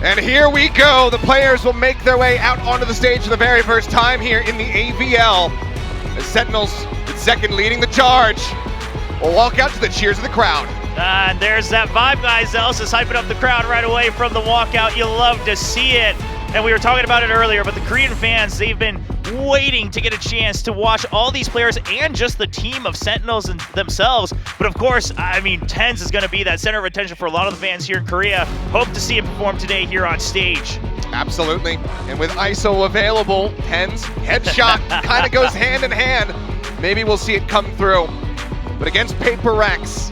And here we go. The players will make their way out onto the stage for the very first time here in the AVL. As Sentinels, with second leading the charge, will walk out to the cheers of the crowd. And there's that vibe, guys. Zealous is hyping up the crowd right away from the walkout. You love to see it. And we were talking about it earlier, but the Korean fans, they've been waiting to get a chance to watch all these players and just the team of Sentinels and themselves. But of course, I mean, TENS is going to be that center of attention for a lot of the fans here in Korea. Hope to see him perform today here on stage. Absolutely. And with ISO available, TENS headshot kind of goes hand in hand. Maybe we'll see it come through. But against Paper Rex,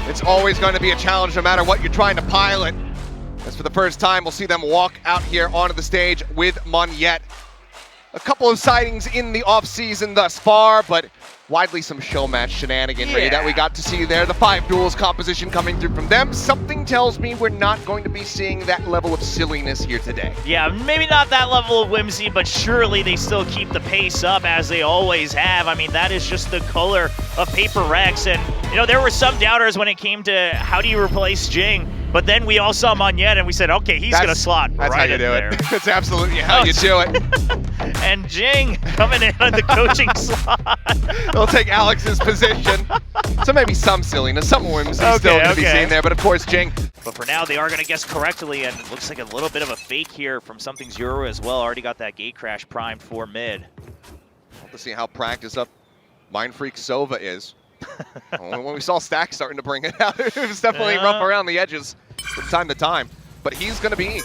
it's always going to be a challenge no matter what you're trying to pilot. As for the first time, we'll see them walk out here onto the stage with Monyet. A couple of sightings in the offseason thus far, but widely some show match shenaniganry that we got to see there. The 5 duels composition coming through from them. Something tells me we're not going to be seeing that level of silliness here today. Yeah, maybe not that level of whimsy, but surely they still keep the pace up as they always have. I mean, that is just the color of Paper Rex. And, you know, there were some doubters when it came to how do you replace Jing. But then we all saw Monyet and we said, okay, he's going to slot right in there. That's how you do it. That's absolutely how you do it. And Jing coming in on the coaching slot. They'll take Alex's position. So maybe some silliness, some whimsy still to be seen there, but of course Jing. But for now, they are going to guess correctly, and it looks like a little bit of a fake here from Something Zero as well. Already got that gate crash primed for mid. Let's see how practiced up Mindfreak Sova is. When we saw Stack starting to bring it out, it was definitely rough around the edges from time to time. But he's going to be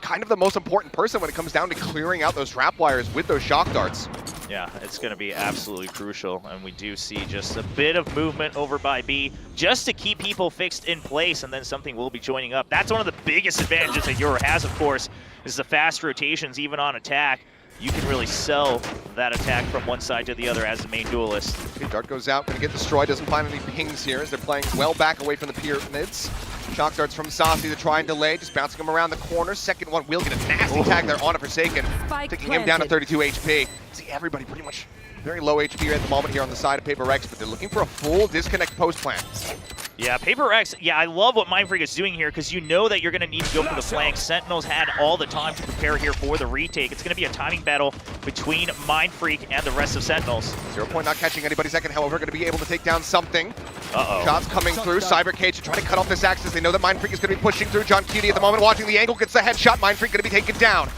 kind of the most important person when it comes down to clearing out those trap wires with those shock darts. Yeah, it's going to be absolutely crucial, and we do see just a bit of movement over by B just to keep people fixed in place, and then Something will be joining up. That's one of the biggest advantages that Euro has, of course, is the fast rotations, even on attack. You can really sell that attack from one side to the other as the main duelist. Okay, dart goes out, going to get destroyed, doesn't find any pings here as they're playing well back away from the pyramids. Shock darts from Saucy to try and delay, just bouncing him around the corner. Second one will get a nasty tag there on a Forsaken, taking him down to 32 HP. See everybody pretty much very low HP at the moment here on the side of Paper Rex, but they're looking for a full disconnect post plan. Yeah, Paper Rex, I love what Mindfreak is doing here because you know that you're going to need to go for the flank. Sentinels had all the time to prepare here for the retake. It's going to be a timing battle between Mindfreak and the rest of Sentinels. 0 Point not catching anybody second, however, going to be able to take down Something. Shots coming through, Cyber Cage to try to cut off this axis. They know that Mindfreak is going to be pushing through. John Cutie at the moment watching the angle, gets the headshot. Mindfreak going to be taken down.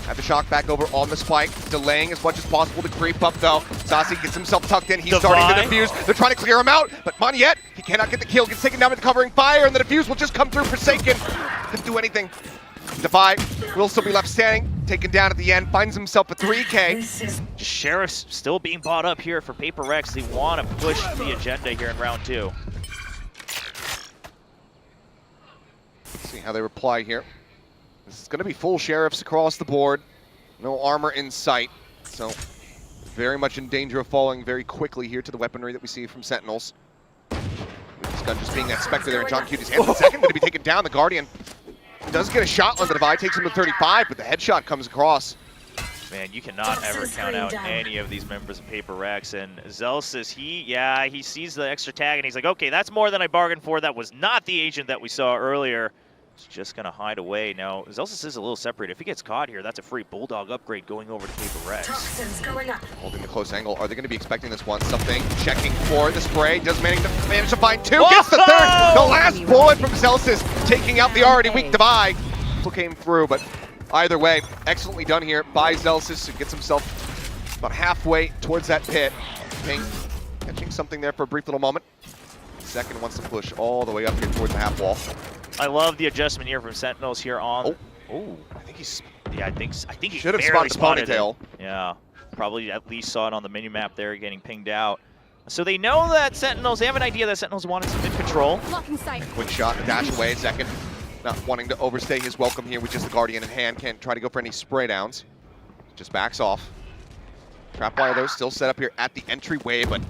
Have the shock back over on the spike, delaying as much as possible to creep up though. Saucy gets himself tucked in, he's starting to defuse. They're trying to clear him out, but Monyet, he cannot get the kill, gets taken down with covering fire, and the defuse will just come through Forsaken. Couldn't do anything. Defy will still be left standing, taken down at the end, finds himself a 3K. Sheriff's still being bought up here for Paper Rex. They want to push the agenda here in round 2. Let's see how they reply here. This is going to be full Sheriffs across the board. No armor in sight. So very much in danger of falling very quickly here to the weaponry that we see from Sentinels. With this gun just being that Spectre there in John Cutie's hands. The second going to be taken down. The Guardian does get a shot on the Divide, takes him to 35, but the headshot comes across. Man, you cannot ever count out any of these members of Paper Rex. And Zealous is, he sees the extra tag and he's like, okay, that's more than I bargained for. That was not the agent that we saw earlier. Just going to hide away. Now, Zealous is a little separated. If he gets caught here, that's a free Bulldog upgrade going over to Paper Rex. Holding the close angle. Are they going to be expecting this one? Something checking for the spray. Does manage to find 2. Gets the 3rd. The last bullet from Celsius taking out the already weak Divide. Still came through, but either way, excellently done here by Celsius. Who gets himself about halfway towards that pit. Ping, catching something there for a brief little moment. Second wants to push all the way up here towards the half wall. I love the adjustment here from Sentinels here on. Oh, I think he's. Yeah, I think he should have spotted the ponytail. Yeah, probably at least saw it on the menu map there, getting pinged out. So they know that Sentinels. They have an idea that Sentinels wanted some mid-control. Quick shot, dash away. Second, not wanting to overstay his welcome here with just the Guardian in hand. Can't try to go for any spray downs. Just backs off. Trap wire though still set up here at the entryway, but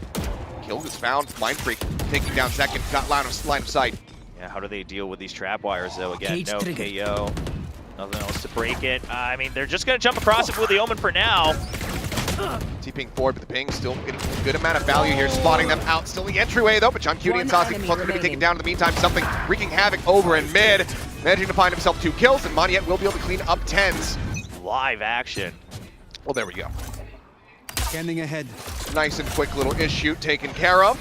kill was found. Mindfreak taking down second. Got line of sight. Yeah, how do they deal with these trap wires though? Again, no KO, nothing else to break it. I mean, they're just gonna jump across it with the Omen for now. TPing forward, but the ping still getting a good amount of value here, spotting them out. Still the entryway though, but John Cutie and Saucy both going to be taken down in the meantime. Something wreaking havoc over in mid. managing to find himself 2 kills, and Moniette will be able to clean up tens. Live action. Well, there we go. Scanning ahead. Nice and quick little shoot taken care of.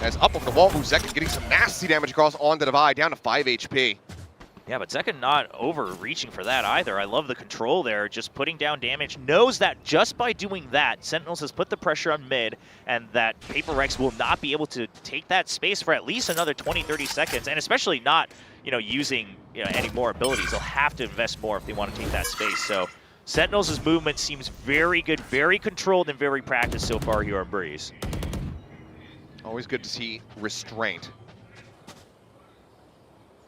As up over the wall, Zekin getting some nasty damage across onto Divide, down to 5 HP. Yeah, but Zekin not overreaching for that either. I love the control there, just putting down damage. Knows that just by doing that, Sentinels has put the pressure on mid, and that Paper Rex will not be able to take that space for at least another 20-30 seconds, and especially not, using any more abilities. They'll have to invest more if they want to take that space. So Sentinels' movement seems very good, very controlled, and very practiced so far here on Breeze. Always good to see restraint.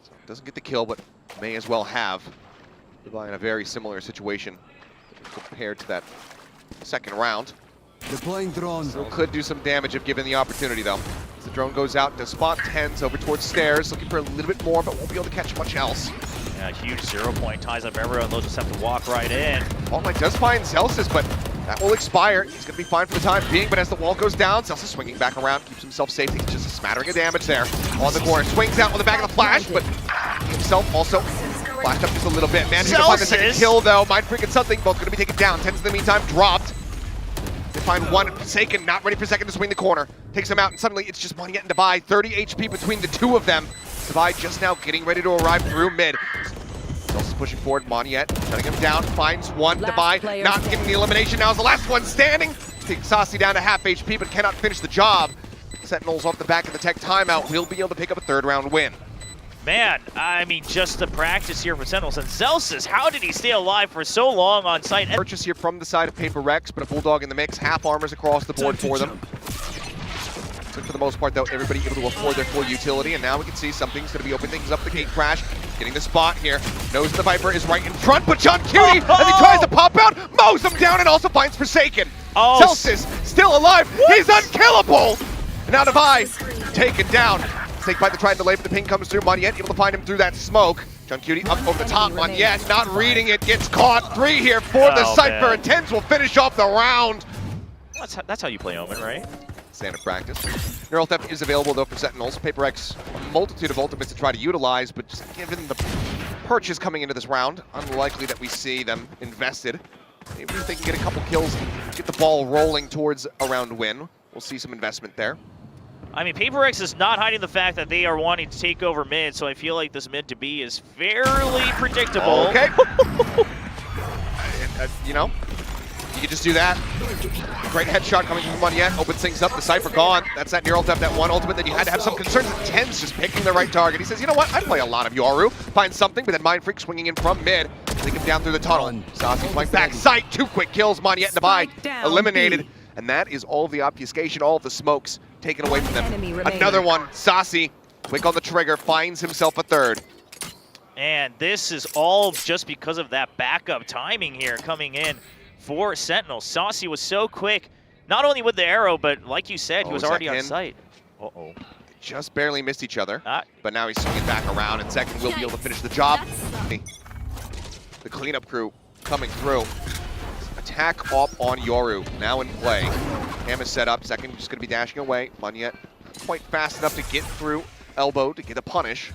So doesn't get the kill, but may as well have. Divide in a very similar situation compared to that second round. Deploying drone. Still could do some damage if given the opportunity, though. As the drone goes out to spot tens over towards stairs, looking for a little bit more, but won't be able to catch much else. Yeah, huge 0 point ties up everyone. They'll just have to walk right in. Spotlight does find Celsius, but that will expire. He's going to be fine for the time being, but as the wall goes down, Celsius swinging back around, keeps himself safe. He's just a smattering of damage there. On the corner, swings out with the back of the flash, but himself also flashed up just a little bit. Managing to find the second kill, though. Mind Freak and something, both going to be taken down. Tens in the meantime dropped. They find one, Forsaken, not ready for second to swing the corner. Takes him out, and suddenly it's just Moniette and Divide. 30 HP between the two of them. Divide just now getting ready to arrive through mid. Celsius pushing forward, Moniette shutting him down, finds one, Divide not getting the elimination. Now is the last one standing. Takes Saucy down to half HP, but cannot finish the job. Sentinels off the back of the tech timeout will be able to pick up a third round win. Man, I mean, just the practice here for Sentinels. And Celsius, how did he stay alive for so long on site? Purchase here from the side of Paper Rex, but a Bulldog in the mix. Half armors across the board for them. So for the most part, though, everybody able to afford their full utility, and now we can see something's going to be opening things up. The gate crash, getting the spot here. Knows the Viper is right in front, but John Cutie, as he tries to pop out, mows him down and also finds Forsaken. Celsius still alive. What? He's unkillable. And now Divide taken down. Snake bite the try and delay, but the ping comes through. Moniette able to find him through that smoke. John Cutie up over the top. Moniette not reading it, gets caught. 3 here for the Cypher, and Tens will finish off the round. That's how you play Omen, right? Standard practice. Neural Theft is available, though, for Sentinels. Paper X, a multitude of ultimates to try to utilize, but just given the purchase coming into this round, unlikely that we see them invested. Maybe if they can get a couple kills, get the ball rolling towards a round win, we'll see some investment there. I mean, Paper X is not hiding the fact that they are wanting to take over mid, so I feel like this mid to B is fairly predictable. Okay. You know, you can just do that. Great headshot coming from Moniette, opens things up, the Cypher gone. That's that Neural Theft, that one ultimate that you had to have some concerns. And Tens just picking the right target. He says, you know what, I play a lot of Yoru. Find something, but then Mind Freak swinging in from mid. Take him down through the tunnel. Saucy flying back sight, 2 quick kills. Moniette and Divide eliminated. And that is all of the obfuscation, all of the smokes taken away from them. Another one, Saucy, quick on the trigger, finds himself a third. And this is all just because of that backup timing here coming in for Sentinel. Saucy was so quick, not only with the arrow, but like you said, he was already on site. Uh-oh. Just barely missed each other, but now he's swinging back around, and Second will be able to finish the job. The cleanup crew coming through. Attack up on Yoru, now in play. Ham is set up, Second just going to be dashing away. Moniette quite fast enough to get through elbow to get a punish.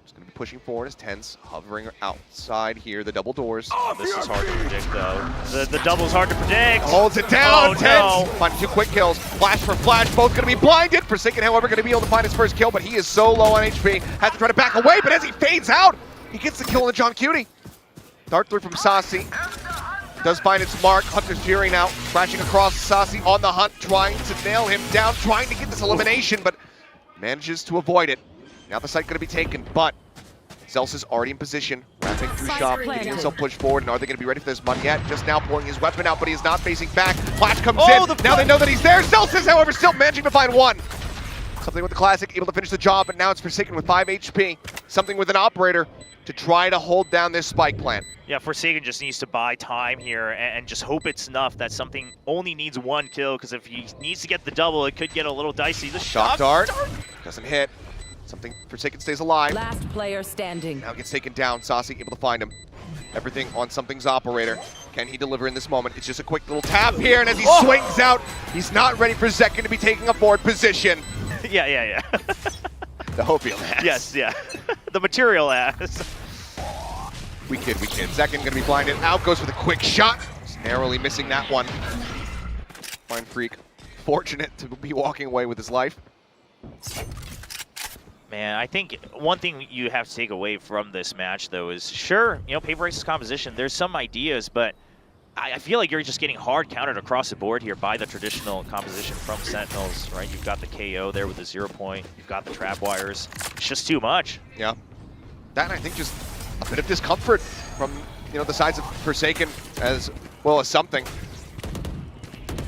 Just going to be pushing forward as Tens hovering outside here, the double doors. Oh, this is hard to predict, though. The double's hard to predict. Holds it down, Tens! No. Finding 2 quick kills, flash for flash, both going to be blinded. Forsaken, however, going to be able to find his first kill, but he is so low on HP. Has to try to back away, but as he fades out, he gets the kill on John Cutie. Dart through from Saucy. Does find its mark. Hunter's Fury now crashing across. Saucy on the hunt, trying to nail him down, trying to get this elimination, but manages to avoid it. Now the site going to be taken, but Zels is already in position, wrapping through shop, getting himself pushed forward, and are they going to be ready for this? Moniette just now pulling his weapon out, but he is not facing back. Flash comes in, now they know that he's there. Zels, however, still managing to find one. Something with the Classic, able to finish the job, but now it's Forsaken with 5 HP. Something with an Operator to try to hold down this spike plant. Yeah, Forsaken just needs to buy time here and just hope it's enough that something only needs 1 kill, because if he needs to get the double, it could get a little dicey. The shock dart doesn't hit. Something Forsaken stays alive. Last player standing. Now gets taken down. Saucy able to find him. Everything on Something's Operator. Can he deliver in this moment? It's just a quick little tap here, and as he swings out, he's not ready for Zekin to be taking a forward position. Yeah. The hope he'll have. Yes, yeah. the material has. We kid. Second gonna be blinded. Out goes with a quick shot. Just narrowly missing that one. Mind Freak, fortunate to be walking away with his life. Man, I think one thing you have to take away from this match, though, is sure, you know, Paper Rex' composition, there's some ideas, but I feel like you're just getting hard countered across the board here by the traditional composition from Sentinels, right? You've got the KO there with the 0 point. You've got the trap wires. It's just too much. Yeah. That, and I think just a bit of discomfort from, you know, the sides of Forsaken as well as something.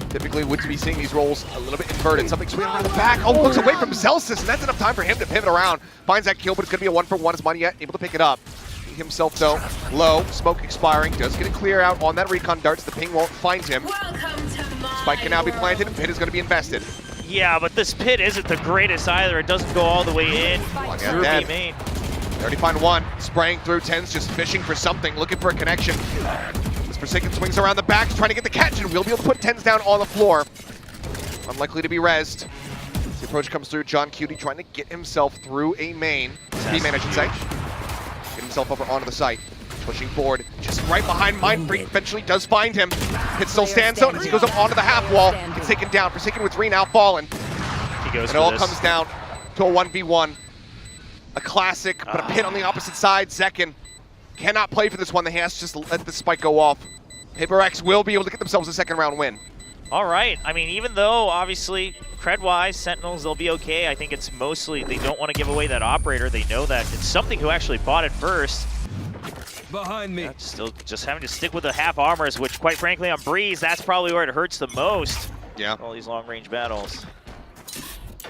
Typically would be seeing these rolls a little bit inverted. Something swinging around the back. Oh, looks away from Celsius, and that's enough time for him to pivot around. Finds that kill, but it's going to be a 1-for-1 as Money yet able to pick it up. He himself, though, low. Smoke expiring. Does get a clear out on that recon darts. The ping won't find him. Spike can now be planted, and Pit is going to be invested. Yeah, but this Pit isn't the greatest either. It doesn't go all the way in. Through B main. They already find one. Spraying through. Tens just fishing for something, looking for a connection. Forsaken swings around the back, trying to get the catch, and we'll be able to put Tens down on the floor. Unlikely to be rezzed. As the approach comes through, John Cutie trying to get himself through a main. B-main, I should say. Get himself over onto the site. Pushing forward, just right behind Mind Freak. Eventually does find him. Pit still stands out as he goes up onto the half wall. Gets taken down. Forsaken with 3 now fallen. He goes and it all comes down to a 1v1. A classic, but a Pit on the opposite side. Zekin cannot play for this one. He has to just let the spike go off. Paper Rex will be able to get themselves a second round win. All right. I mean, even though, obviously, cred-wise, Sentinels, they'll be okay. I think it's mostly they don't want to give away that operator. They know that it's something who actually bought it first. Behind me. Still just having to stick with the half armors, which, quite frankly, on Breeze, that's probably where it hurts the most. Yeah. All these long-range battles.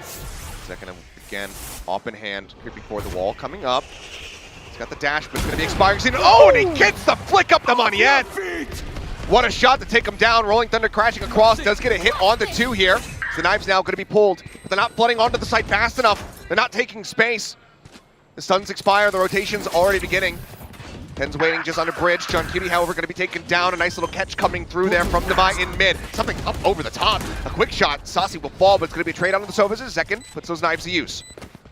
Second again, off in hand, here before the wall, coming up. He's got the dash, but it's going to be expiring soon. Oh, and he gets the flick up the money yet. What a shot to take him down. Rolling Thunder crashing across. Does get a hit on the 2 here. The knife's now going to be pulled, but they're not flooding onto the site fast enough. They're not taking space. The stuns expire. The rotation's already beginning. Ten's waiting just under bridge. John Cutie, however, going to be taken down. A nice little catch coming through there from Devi in mid. Something up over the top. A quick shot. Saucy will fall, but it's going to be a trade onto the sofas. Second puts those knives to use.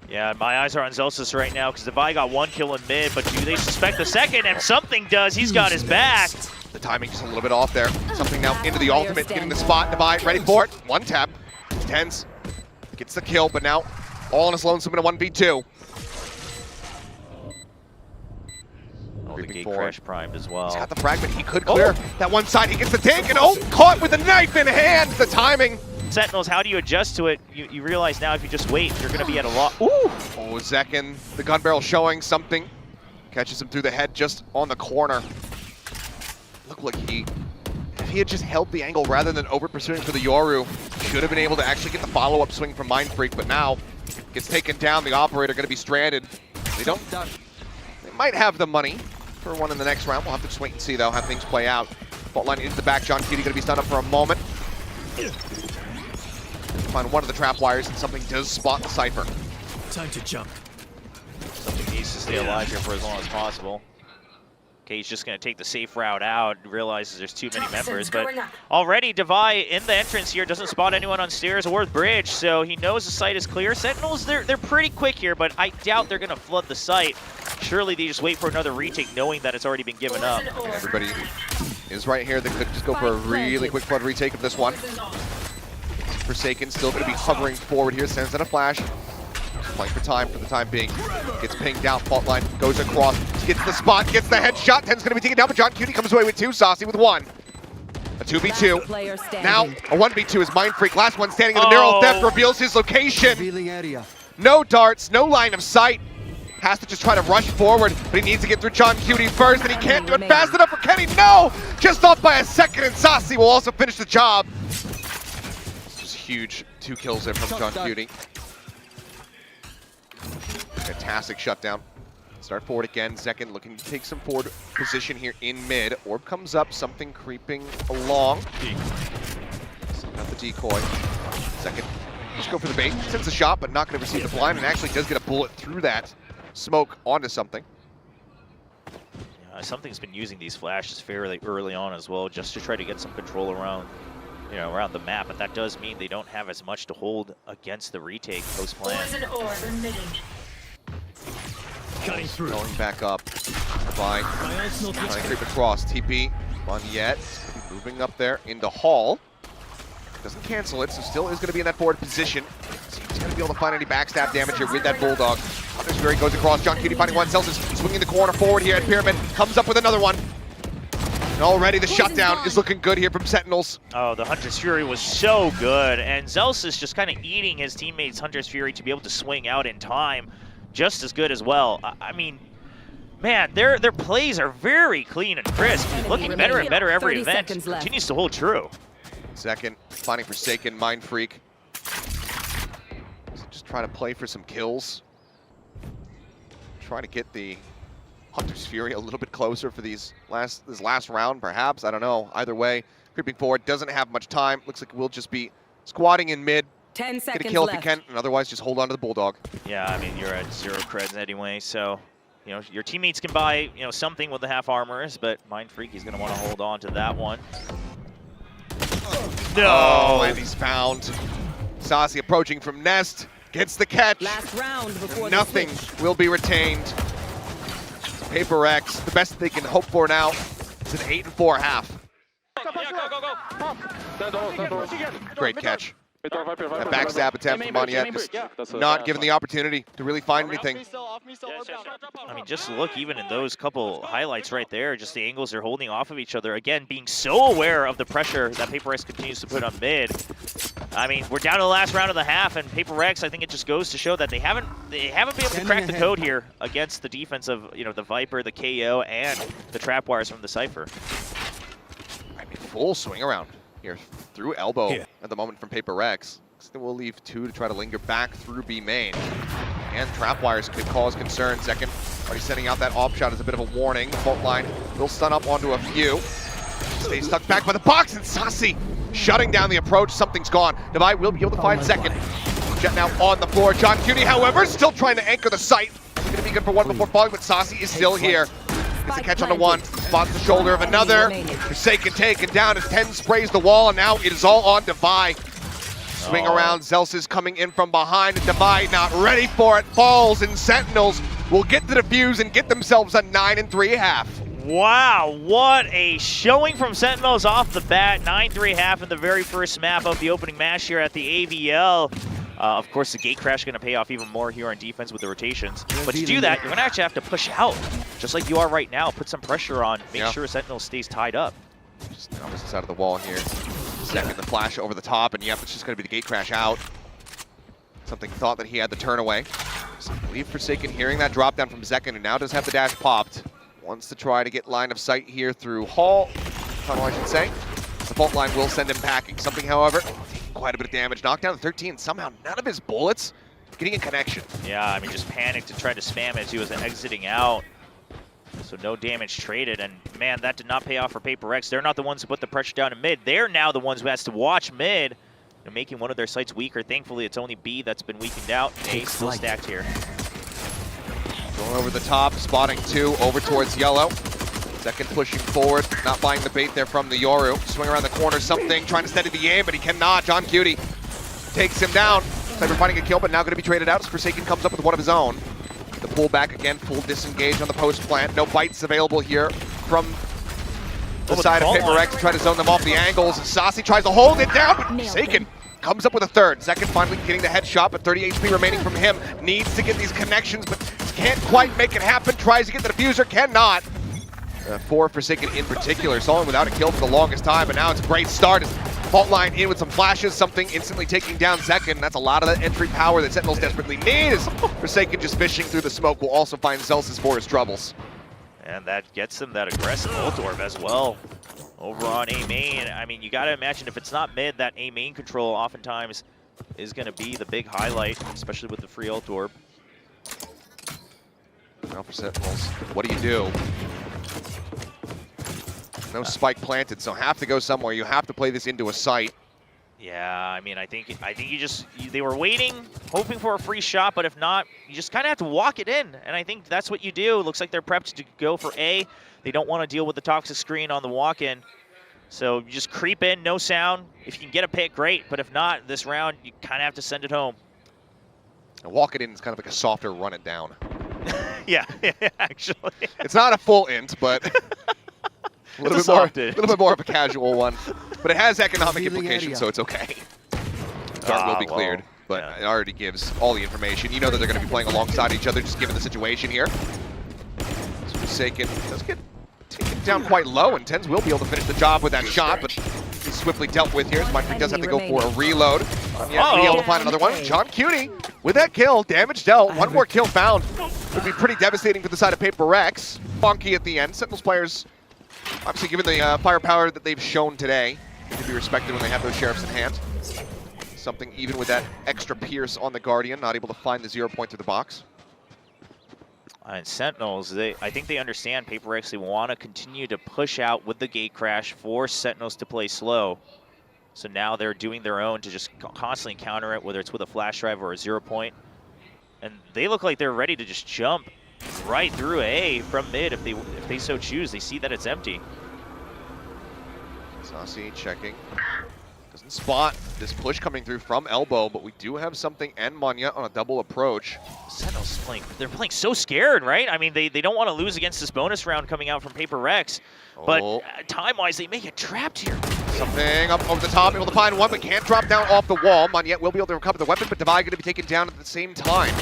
Yeah, my eyes are on Zelsis right now because Devi got 1 kill in mid, but do they suspect the second? And something does. He's got his back. The timing just a little bit off there. Something now into the ultimate, getting the spot. Devi ready for it. 1 tap. Tens gets the kill, but now all on his lonesome in a 1v2. Oh, the gate crash primed as well. He's got the fragment. He could clear that one side. He gets the tank, and oh, caught with a knife in hand. The timing. Sentinels, how do you adjust to it? You realize now if you just wait, you're going to be at a lot. Ooh! Oh, Zekin, the gun barrel showing something. Catches him through the head just on the corner. Looked like if he had just held the angle rather than over pursuing for the Yoru, should have been able to actually get the follow-up swing from Mind Freak, but now gets taken down. The operator going to be stranded. They might have the money for one in the next round. We'll have to just wait and see, though, how things play out. Fault line into the back. John Cutie going to be stunned up for a moment. Find one of the trap wires, and something does spot the Cypher. Time to jump. Something needs to stay alive here for as long as possible. Okay, he's just going to take the safe route out, realizes there's too many members, but already Devi in the entrance here doesn't spot anyone on stairs or bridge, so he knows the site is clear. Sentinels, they're pretty quick here, but I doubt they're going to flood the site. Surely they just wait for another retake, knowing that it's already been given up. Everybody is right here. They could just go for a really quick flood retake of this one. Forsaken still going to be hovering forward here, sends in a flash. Playing for time for the time being. Gets pinged out, fault line, goes across, gets the spot, gets the headshot. Ten's going to be taken down, but John Cutie comes away with 2, Saucy with 1. A 2v2. Now a 1v2 is Mind Freak. Last one standing in the narrow depth reveals his location. Revealing area. No darts, no line of sight. Has to just try to rush forward, but he needs to get through John Cutie first, and he can't do it fast enough for Kenny. No! Just off by a second, and Saucy will also finish the job. This is huge. 2 kills there from John Cutie. Fantastic shutdown. Start forward again. Zekin looking to take some forward position here in mid. Orb comes up, something creeping along. Got the decoy. Zekin just go for the bait. Sends a shot, but not going to receive the blind, and actually does get a bullet through that smoke onto something. Yeah, something's been using these flashes fairly early on as well, just to try to get some control around, around the map, but that does mean they don't have as much to hold against the retake post-plan. Cutting through. Going back up. By My ult's not trying to yet. creep across. TP on Yet. Moving up there into Hall. Doesn't cancel it, so still is going to be in that forward position. So he's going to be able to find any backstab damage here with that Bulldog. Hunter's Fury goes across. John Cutie finding one. Celsius swinging the corner forward here at Pyramid. Comes up with another one. And already the shutdown is looking good here from Sentinels. Oh, the Hunter's Fury was so good, and Zelsis just kind of eating his teammates' Hunter's Fury to be able to swing out in time, just as good as well. I mean, man, their plays are very clean and crisp, looking better and better every event. Continues to hold true. Second, finding Forsaken, Mind Freak. Just trying to play for some kills. Trying to get the Hunter's Fury a little bit closer for this last round, perhaps. I don't know. Either way, creeping forward, doesn't have much time. Looks like we'll just be squatting in mid. 10 Get seconds a kill left. if you can, and otherwise just hold on to the Bulldog. Yeah, I mean, you're at 0 creds anyway, so you know your teammates can buy something with the half armors, but Mind Freak is going to want to hold on to that one. No! Oh, and he's found. Saucy approaching from Nest, gets the catch. Last round before Nothing the switch. will be retained. Paper X, the best they can hope for now is an 8-4 half. Great catch. That backstab attempt from Moniette just not given the opportunity to really find anything. I mean, just look even in those couple highlights right there, just the angles they're holding off of each other. Again, being so aware of the pressure that Paper X continues to put on mid. I mean, we're down to the last round of the half, and Paper X, I think it just goes to show that they haven't been able to crack the code here against the defense of the Viper, the KO, and the trap wires from the Cypher. I mean, full swing around here through elbow at the moment from Paper X. So then we'll leave 2 to try to linger back through B main. And trap wires could cause concern. Second, already sending out that op shot as a bit of a warning. Fault line will stun up onto a few. Stays stuck back by the box, and Saucy shutting down the approach. Something's gone. Divide will be able to find second. Jet now on the floor. John Cutie, however, still trying to anchor the site. Going to be good for one before falling, but Saucy is still here. Gets a catch on the one, spots the shoulder of another. Forsaken taken down as 10 sprays the wall, and now it is all on Divide. Swing around, Zelsis coming in from behind, and Divide not ready for it. Falls, and Sentinels will get the defuse and get themselves a 9-3 half. Wow, what a showing from Sentinels off the bat. 9-3 half in the very first map of the opening match here at the AVL. Of course, the gate crash is going to pay off even more here on defense with the rotations. But to do that, you're going to actually have to push out, just like you are right now. Put some pressure on, make sure Sentinel stays tied up. Just opposite side of the wall here. Second, the flash over the top, and yep, it's just going to be the gate crash out. Something thought that he had the turn away. So I believe Forsaken hearing that drop down from Zekin, who now does have the dash popped. Wants to try to get line of sight here through Hall. Tunnel, I should say. The fault line will send him packing. Something, however, taking quite a bit of damage. Knocked down to 13. Somehow none of his bullets getting a connection. Yeah, I mean, just panicked and tried to spam it as he was exiting out. So no damage traded, and man, that did not pay off for Paper X. They're not the ones who put the pressure down in mid. They're now the ones who has to watch mid, making one of their sites weaker. Thankfully, it's only B that's been weakened out. A still stacked here. Going over the top, spotting 2 over towards yellow. Second pushing forward, not buying the bait there from the Yoru. Swing around the corner, something, trying to steady the aim, but he cannot. John Cutie takes him down. Cypher finding a kill, but now going to be traded out as Forsaken comes up with one of his own. The pullback again, full disengage on the post plant. No bites available here from the side of Paper X to try to zone them off the angles. Saucy tries to hold it down, but Forsaken comes up with a third. Second finally getting the headshot, but 30 HP remaining from him. Needs to get these connections, but can't quite make it happen. Tries to get the diffuser, cannot. For Forsaken in particular, Solon without a kill for the longest time, but now it's a great start. Fault line in with some flashes, something instantly taking down Zekin. That's a lot of the entry power that Sentinels desperately need. As Forsaken just fishing through the smoke will also find Zelsis for his troubles. And that gets him that aggressive ult orb as well. Over on A main, I mean, you got to imagine if it's not mid, that A main control oftentimes is going to be the big highlight, especially with the free ult orb. Now for Sentinels, what do? No spike planted, so have to go somewhere. You have to play this into a site. Yeah, I mean, I think they were waiting, hoping for a free shot, but if not, you just kind of have to walk it in, and I think that's what you do. It looks like they're prepped to go for A. They don't want to deal with the toxic screen on the walk-in, so you just creep in, no sound. If you can get a pick, great, but if not, this round, you kind of have to send it home. And walk it in is kind of like a softer run it down. Yeah, actually. It's not a full int, but a little bit more of a casual one. But it has economic implications, so it's okay. Dart will be cleared, but it already gives all the information. You know that they're going to be playing alongside each other, just given the situation here. So Forsaken does get taken down quite low, and Tens will be able to finish the job with that shot, but he's swiftly dealt with here. Mindfreak does have to go for a reload. Yeah, be able to find another one. John Cutie with that kill, damage dealt. One more kill found. Would be pretty devastating for the side of Paper Rex. Funky at the end. Sentinels players, obviously given the firepower that they've shown today, need to be respected when they have those sheriffs in hand. Something even with that extra pierce on the Guardian, not able to find the 0 point through the box. And Sentinels, I think they understand Paper Rex. They want to continue to push out with the gate crash, force Sentinels to play slow. So now they're doing their own to just constantly counter it, whether it's with a flash drive or a 0 point. And they look like they're ready to just jump right through A from mid if they so choose. They see that it's empty. Saucy checking. Doesn't spot this push coming through from elbow, but we do have something and Manya on a double approach. Sentinels they're playing so scared, right? I mean, they don't want to lose against this bonus round coming out from Paper Rex, but time-wise, they may get trapped here. Something up over the top, able to find one, but can't drop down off the wall. Manya will be able to recover the weapon, but Divide going to be taken down at the same time.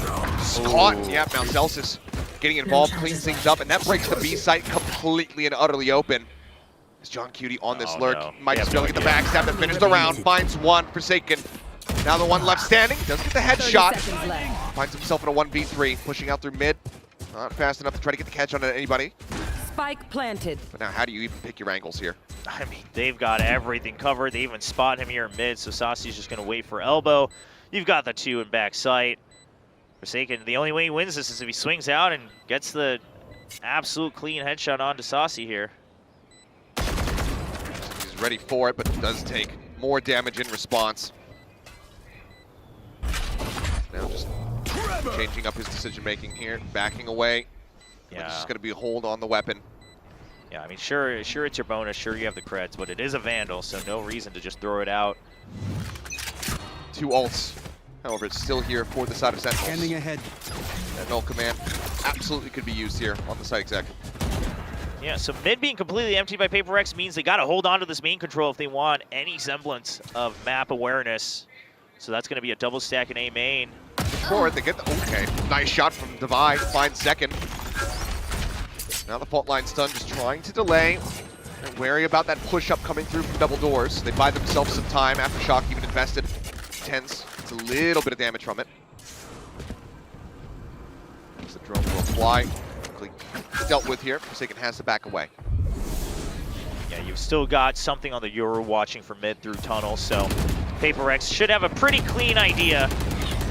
Caught. Yeah, now Celsius getting involved, cleans things up, and that breaks the B site completely and utterly open. Is John Cutie on this lurk? No. Might just be able to get the backstab to finish the round. Finds one, Forsaken. Now the one left standing. Does get the headshot. Finds himself in a 1v3, pushing out through mid. Not fast enough to try to get the catch on anybody. Spike planted. But now how do you even pick your angles here? I mean, they've got everything covered. They even spot him here in mid, so Saucy's just going to wait for elbow. You've got the 2 in back sight. Forsaken, the only way he wins this is if he swings out and gets the absolute clean headshot onto Saucy here. He's ready for it, but does take more damage in response. Now just changing up his decision-making here, backing away. Yeah. Just going to be a hold on the weapon. Yeah, I mean, sure it's your bonus, sure you have the creds, but it is a Vandal, so no reason to just throw it out. 2 ults. However, it's still here for the side of Sentinels. Standing ahead. That null command absolutely could be used here on the site exec. Yeah, so mid being completely emptied by Paper Rex means they got to hold on to this main control if they want any semblance of map awareness. So that's going to be a double stack in A main. Forward, they get the, okay, nice shot from Divide, finds second. Now the fault line stun, just trying to delay. They're wary about that push up coming through from double doors. They buy themselves some time after Shock even invested. Tens, it's a little bit of damage from it. As the drone will fly, quickly dealt with here. Forsaken has to back away. Yeah, you've still got something on the Euro watching for mid through tunnel, so Paper Rex should have a pretty clean idea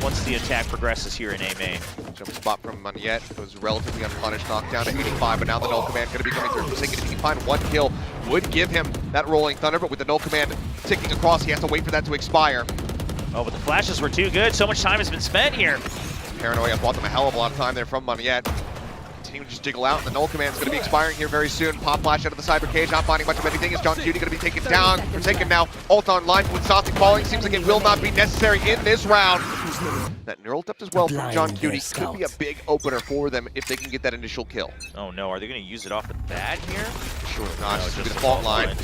once the attack progresses here in A main. Jump spot from Maniette was relatively unpunished, knocked down to 85, but now the null command going to be coming through. Forsaken, if he can find one kill, would give him that rolling thunder, but with the null command ticking across, he has to wait for that to expire. Oh, but the flashes were too good. So much time has been spent here. Paranoia bought them a hell of a lot of time there from Maniette. Continue to just jiggle out, and the null command is going to be expiring here very soon. Pop flash out of the cyber cage, not finding much of anything. Is John Cutie going to be taken down? Forsaken now, ult online with Saucy falling. Seems like it will not be necessary in this round. That neural depth as well from John Cutie could be a big opener for them if they can get that initial kill. Oh no, are they going to use it off the bat here? Sure not, No, just just the the fault fault line.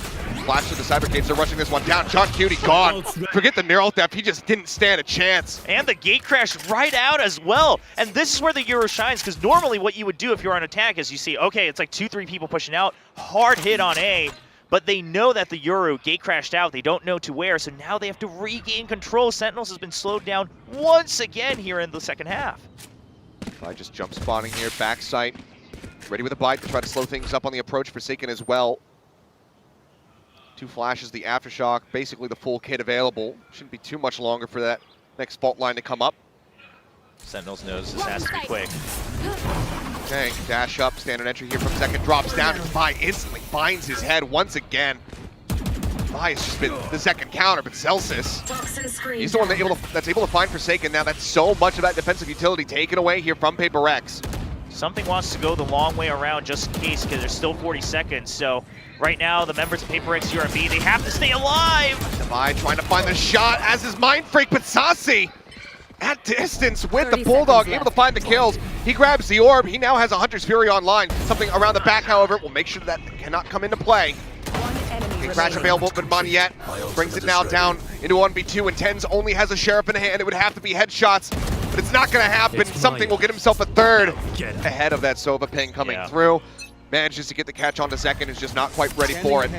Flash to the cyber cage, they're rushing this one down. John Cutie gone. Forget the neural depth, he just didn't stand a chance. And the gate crash right out as well. And this is where the Euro shines, because normally what you would do if you're on attack is you see, okay, it's like 2-3 people pushing out, hard hit on A, but they know that the Euro gate crashed out. They don't know to where, so now they have to regain control. Sentinels has been slowed down once again here in the second half. I just jump spawning here, backside. Ready with a bite to try to slow things up on the approach. Forsaken as well. 2 flashes, the aftershock, basically the full kit available. Shouldn't be too much longer for that next fault line to come up. Sentinels knows this has to be quick. Okay, dash up, standard entry here from second, drops down, and Vi instantly finds his head once again. Vi has just been the second counter, but Celsius, he's the one that's able to find Forsaken now. That's so much of that defensive utility taken away here from Paper Rex. Something wants to go the long way around just in case, because there's still 40 seconds. So right now, the members of Paper Rex URB, they have to stay alive. Vi trying to find the shot, as is Mindfreak, but Saucy at distance with the 30 Bulldog, seconds able to left. find the kills. He grabs the orb. He now has a Hunter's Fury online. Something around the back, however, will make sure that cannot come into play. One enemy A crash remaining. available, but Moniette brings it now down into 1v2, and Tens only has a Sheriff in hand. It would have to be headshots, but it's not going to happen. It's Something mine. will get himself a third Get him. ahead of that Sova ping coming Yeah. through. Manages to get the catch on to second, is just not quite ready for it.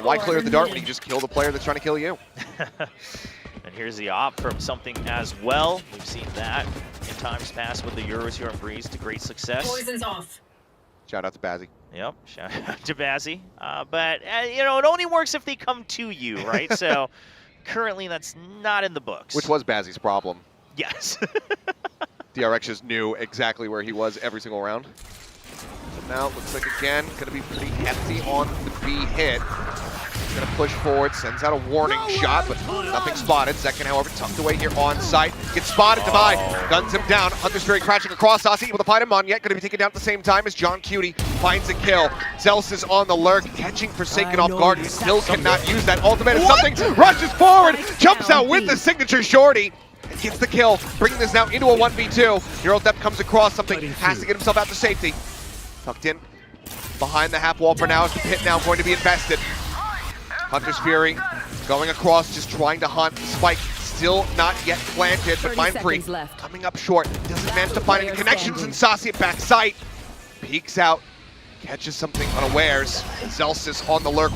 Why clear the dart when you just kill the player that's trying to kill you? And here's the op from Something as well. We've seen that in times past with the Euros here on Breeze to great success. Poison's off. Shout out to Bazzi. Yep, shout out to Bazzi. But, you know, it only works if they come to you, right? So currently that's not in the books. Which was Bazzi's problem. Yes. DRX just knew exactly where he was every single round. So now it looks like, again, going to be pretty hefty on the B hit. Going to push forward, sends out a warning shot, but nothing spotted. Second, however, tucked away here on site. Gets spotted, Divide, guns him down. Hunter's Fury crashing across Aussie, able to find him on yet. Going to be taken down at the same time as John Cutie finds a kill. Zealous is on the lurk, catching Forsaken off guard. He still cannot use that ultimate. As Something rushes forward, jumps out with the signature shorty. And gets the kill, bringing this now into a 1v2. Hero Theft comes across Something, has to get himself out to safety. Tucked in behind the half wall for now. Is the pit now going to be invested? Hunter's Fury going across, just trying to hunt. Spike still not yet planted, but 30 Mind Freak seconds left. coming up short. Doesn't manage to Last find any player connections, and standing. Saucy at back sight. Peeks out, catches something unawares. Zelsis on the lurk.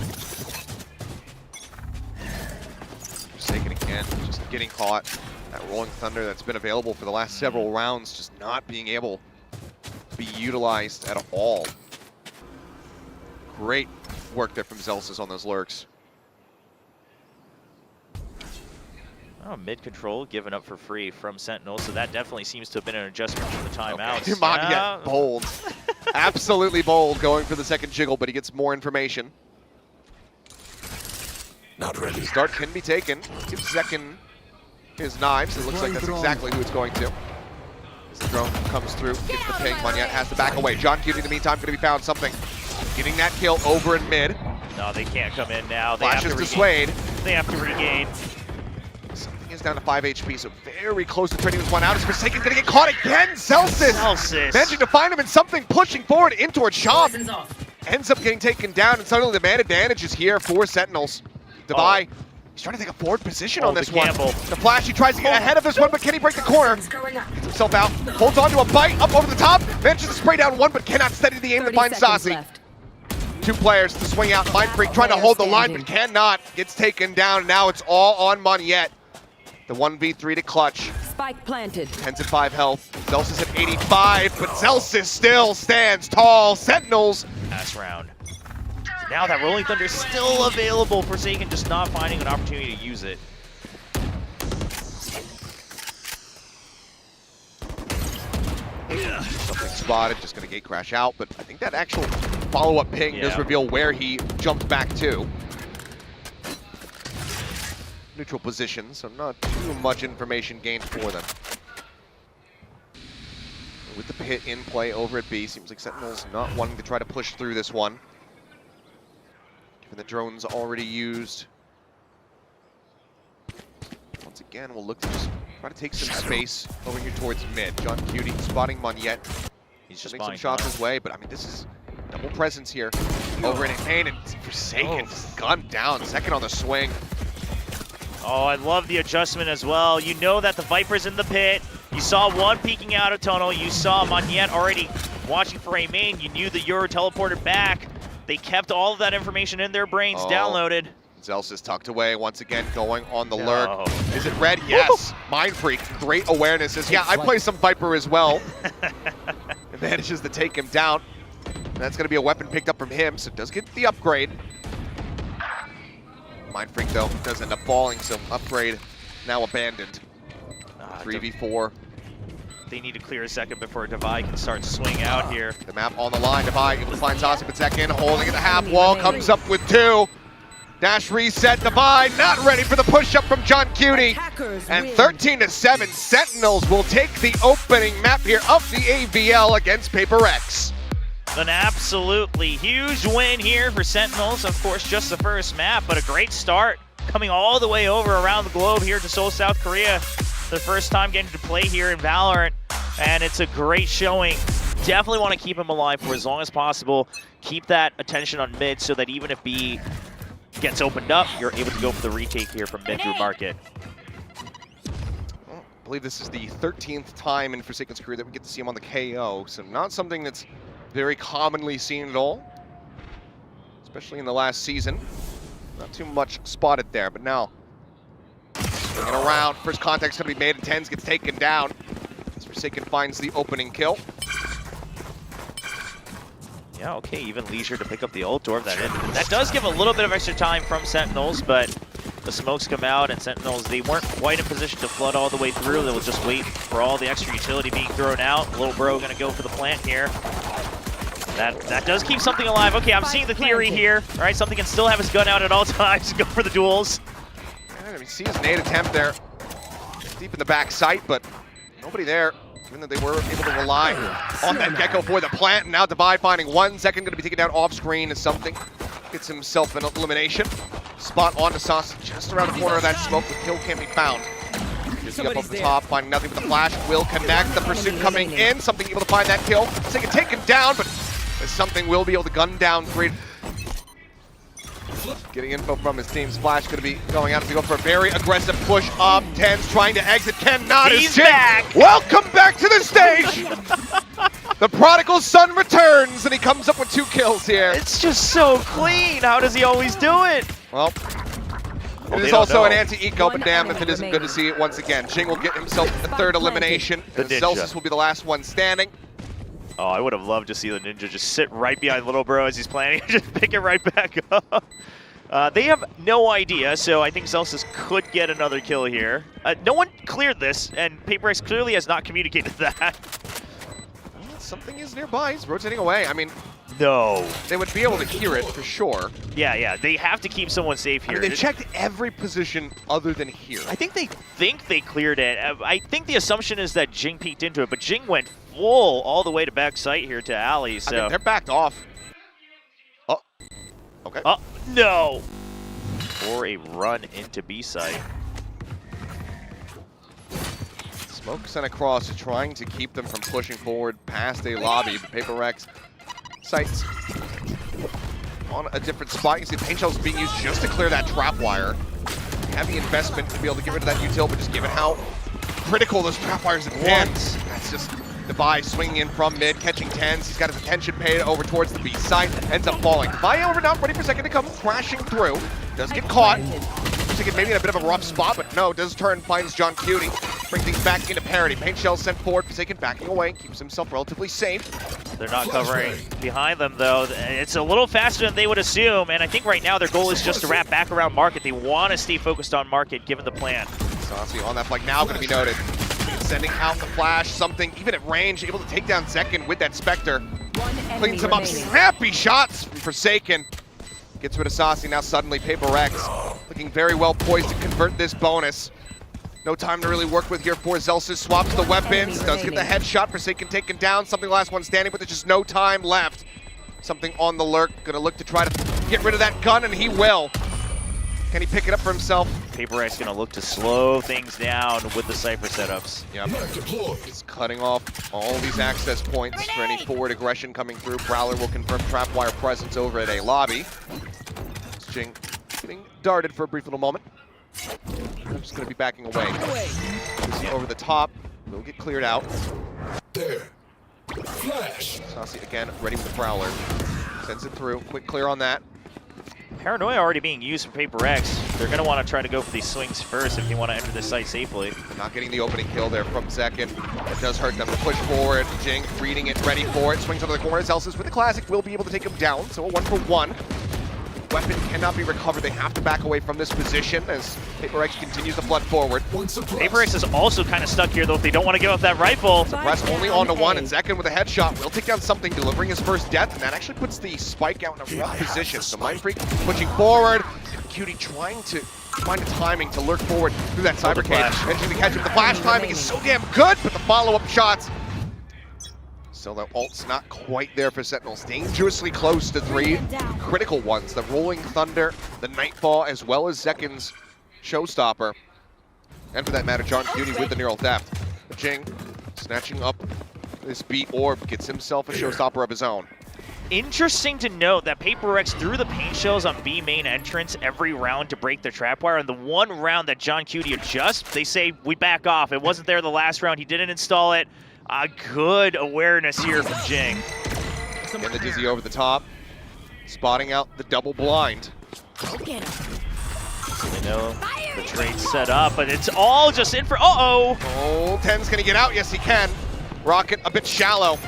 Forsaken again, just getting caught. That Rolling Thunder that's been available for the last several rounds, just not being able to be utilized at all. Great work there from Zelsis on those lurks. Oh, mid control given up for free from Sentinels, so that definitely seems to have been an adjustment from the timeouts. Okay. Moniette, bold. Absolutely bold going for the second jiggle, but he gets more information. Not ready. Start can be taken. Gives second his knives. It looks like that's exactly who it's going to. As the drone comes through, gets the ping. Moniette has to back away. John Cutie in the meantime going to be found Something. Getting that kill over in mid. No, they can't come in now. They have Flashes to dissuade. They have to regain. Something is down to 5 HP, so very close to trading this one out. Is Forsaken going to get caught again? Celsius managing to find him, and Something pushing forward in towards Shop. Poison's off. Ends up getting taken down, and suddenly the man advantage is here for Sentinels. Devi, he's trying to take a forward position on the this one. gamble. The flash, he tries to get ahead of this one, but can he break the corner? Poison's going up. Gets himself out, holds on to a bite, up over the top, manages to spray down one, but cannot steady the aim to 30 find seconds Saucy. left. Two players to swing out. Mind Freak trying to hold the line, but cannot. Gets taken down. Now it's all on Moniette. The 1v3 to clutch. Spike planted. 10's at 5 health. Zelsis at 85, but Zelsis still stands tall. Sentinels. Last round. Now that Rolling Thunder is still available, Forsaken just not finding an opportunity to use it. Something spotted, just going to gate crash out, but I think that actual follow-up ping does reveal where he jumped back to. Neutral position, so not too much information gained for them. With the pit in play over at B, seems like Sentinels not wanting to try to push through this one. Given the drone's already used. Once again, we'll look to just try to take some space over here towards mid. John Cutie spotting Moniette. He's just Sending some buying shots time. his way, but I mean, this is double presence here. Over in pain, and Forsaken gunned down, second on the swing. Oh, I love the adjustment as well. You know that the Viper's in the pit. You saw one peeking out of tunnel. You saw Moniette already watching for a main. You knew the Euro teleported back. They kept all of that information in their brains downloaded. Zelsis tucked away once again, going on the No. lurk. Is it red? Yes. Mind Freak, great awareness. Yeah, I play some Viper as well. And manages to take him down. And that's going to be a weapon picked up from him, so it does get the upgrade. Mind Freak, though, does end up falling, so upgrade now abandoned. 3v4. They need to clear a second before Devi can start to swing out here. The map on the line. Devi able to find Saucy, but second, holding at the half wall, comes up with two. Dash reset, Devi not ready for the push-up from John Cutie. Attackers And win. 13-7, Sentinels will take the opening map here of the AVL against Paper X. An absolutely huge win here for Sentinels. Of course, just the first map, but a great start coming all the way over around the globe here to Seoul, South Korea. Their first time getting to play here in Valorant, and it's a great showing. Definitely want to keep him alive for as long as possible. Keep that attention on mid so that even if B gets opened up, you're able to go for the retake here from mid through market. Well, I believe this is the 13th time in Forsaken's career that we get to see him on the KO, so not something that's very commonly seen at all, especially in the last season. Not too much spotted there, but now swinging around. First contact's going to be made, and Tens gets taken down as Forsaken finds the opening kill. Yeah, okay, even leisure to pick up the ult door that in. That does give a little bit of extra time from Sentinels, but the smokes come out, and Sentinels, they weren't quite in position to flood all the way through. They will just wait for all the extra utility being thrown out. Little bro gonna go for the plant here. That does keep something alive. Okay, I'm seeing the theory here. All right, something can still have his gun out at all times and go for the duels. I mean, see his nade attempt there. Deep in the back sight, but nobody there. Even though they were able to rely on that Gecko for the plant. And now Divide finding 1 second, going to be taken down off screen as something gets himself an elimination. Spot on to Sauce just around the corner of that smoke. The kill can't be found. Just up off the top, finding nothing but the flash. Will connect. The pursuit coming in. Something able to find that kill. Taken down, but something will be able to gun down 3. Getting info from his team. Splash going to be going out to go for a very aggressive push up. Tens trying to exit. Cannot. He's back. Welcome back to the stage. The prodigal son returns, and he comes up with 2 kills here. It's just so clean. How does he always do it? Well, it is also an anti-eco, but damn if it isn't good to see it once again. Jing will get himself the 3rd elimination, and Celsius will be the last one standing. Oh, I would have loved to see the Ninja just sit right behind Little Bro as he's planning, just pick it right back up. They have no idea, so I think Celsius could get another kill here. No one cleared this, and Paper X clearly has not communicated that. Something is nearby. He's rotating away. I mean, no. They would be able to hear it for sure. Yeah, they have to keep someone safe here. I mean, they checked every position other than here. I think they cleared it. I think the assumption is that Jing peeked into it, but Jing went full all the way to back site here to Alley. So I mean, they're backed off. Oh, okay. Oh, no. Or a run into B site. Smoke sent across, trying to keep them from pushing forward past a lobby. But Paper Rex sights on a different spot. You see the paint shells being used just to clear that trap wire. Heavy investment to be able to get rid of that util, but just given how critical those trap wires have been. That's just Devi swinging in from mid, catching Tens. He's got his attention paid over towards the B side, ends up falling. Devi over now, ready for a second to come crashing through. Does get caught. Maybe in a bit of a rough spot, but no, does turn, finds John Cutie. Bring things back into parity. Paint shells sent forward, Forsaken backing away, keeps himself relatively safe. They're not covering behind them, though. It's a little faster than they would assume, and I think right now their goal is just to wrap back around market. They want to stay focused on market, given the plan. Saucy on that flank now, going to be noted. Sending out the flash, something even at range, able to take down Second with that Spectre. Cleans him up, snappy shots from Forsaken. Gets rid of Saucy, now suddenly Paper Rex looking very well poised to convert this bonus. No time to really work with here for Zelsis. Swaps the weapons, does get the headshot. Forsaken taken down, something last one standing, but there's just no time left. Something on the lurk, gonna look to try to get rid of that gun, and he will. Can he pick it up for himself? Paper X gonna look to slow things down with the Cypher setups. Yep. He's cutting off all these access points for any forward aggression coming through. Prowler will confirm trapwire presence over at A lobby. Jing getting darted for a brief little moment. I'm just gonna be backing away. Over the top, will get cleared out. There. Flash. Saucy again, ready with the Prowler. Sends it through, quick clear on that. Paranoia already being used for Paper X. They're going to want to try to go for these swings first if they want to enter the site safely. Not getting the opening kill there from Second. It does hurt them to push forward. Jing reading it, ready for it. Swings onto the corner. Celsius with the classic will be able to take him down. So a 1-for-1. Weapon cannot be recovered. They have to back away from this position as Paper X continues to flood forward. Paper X is also kind of stuck here, though, if they don't want to give up that rifle. Press only onto 1, and Second with a headshot will take down something, delivering his first death, and that actually puts the spike out in a rough position. So Mindfreak pushing forward. Cutie trying to find the timing to lurk forward through that cyber cage. Eventually catch him. The flash timing is so damn good, but the follow-up shots Still, though, ult's not quite there for Sentinels. Dangerously close to 3 critical ones. The Rolling Thunder, the Nightfall, as well as Zekin's Showstopper. And for that matter, John Cutie with the Neural Theft. Jing snatching up this beat orb, gets himself a Showstopper of his own. Interesting to note that Paper Rex threw the paint shells on B main entrance every round to break the trap wire, and the one round that John Cutie adjusts, they say we back off. It wasn't there the last round. He didn't install it. Good awareness here from Jing. Getting the Dizzy over the top, spotting out the double blind. They know the trade's set up, but it's all just in for, uh-oh. Oh, 10's gonna get out, yes he can. Rocket a bit shallow.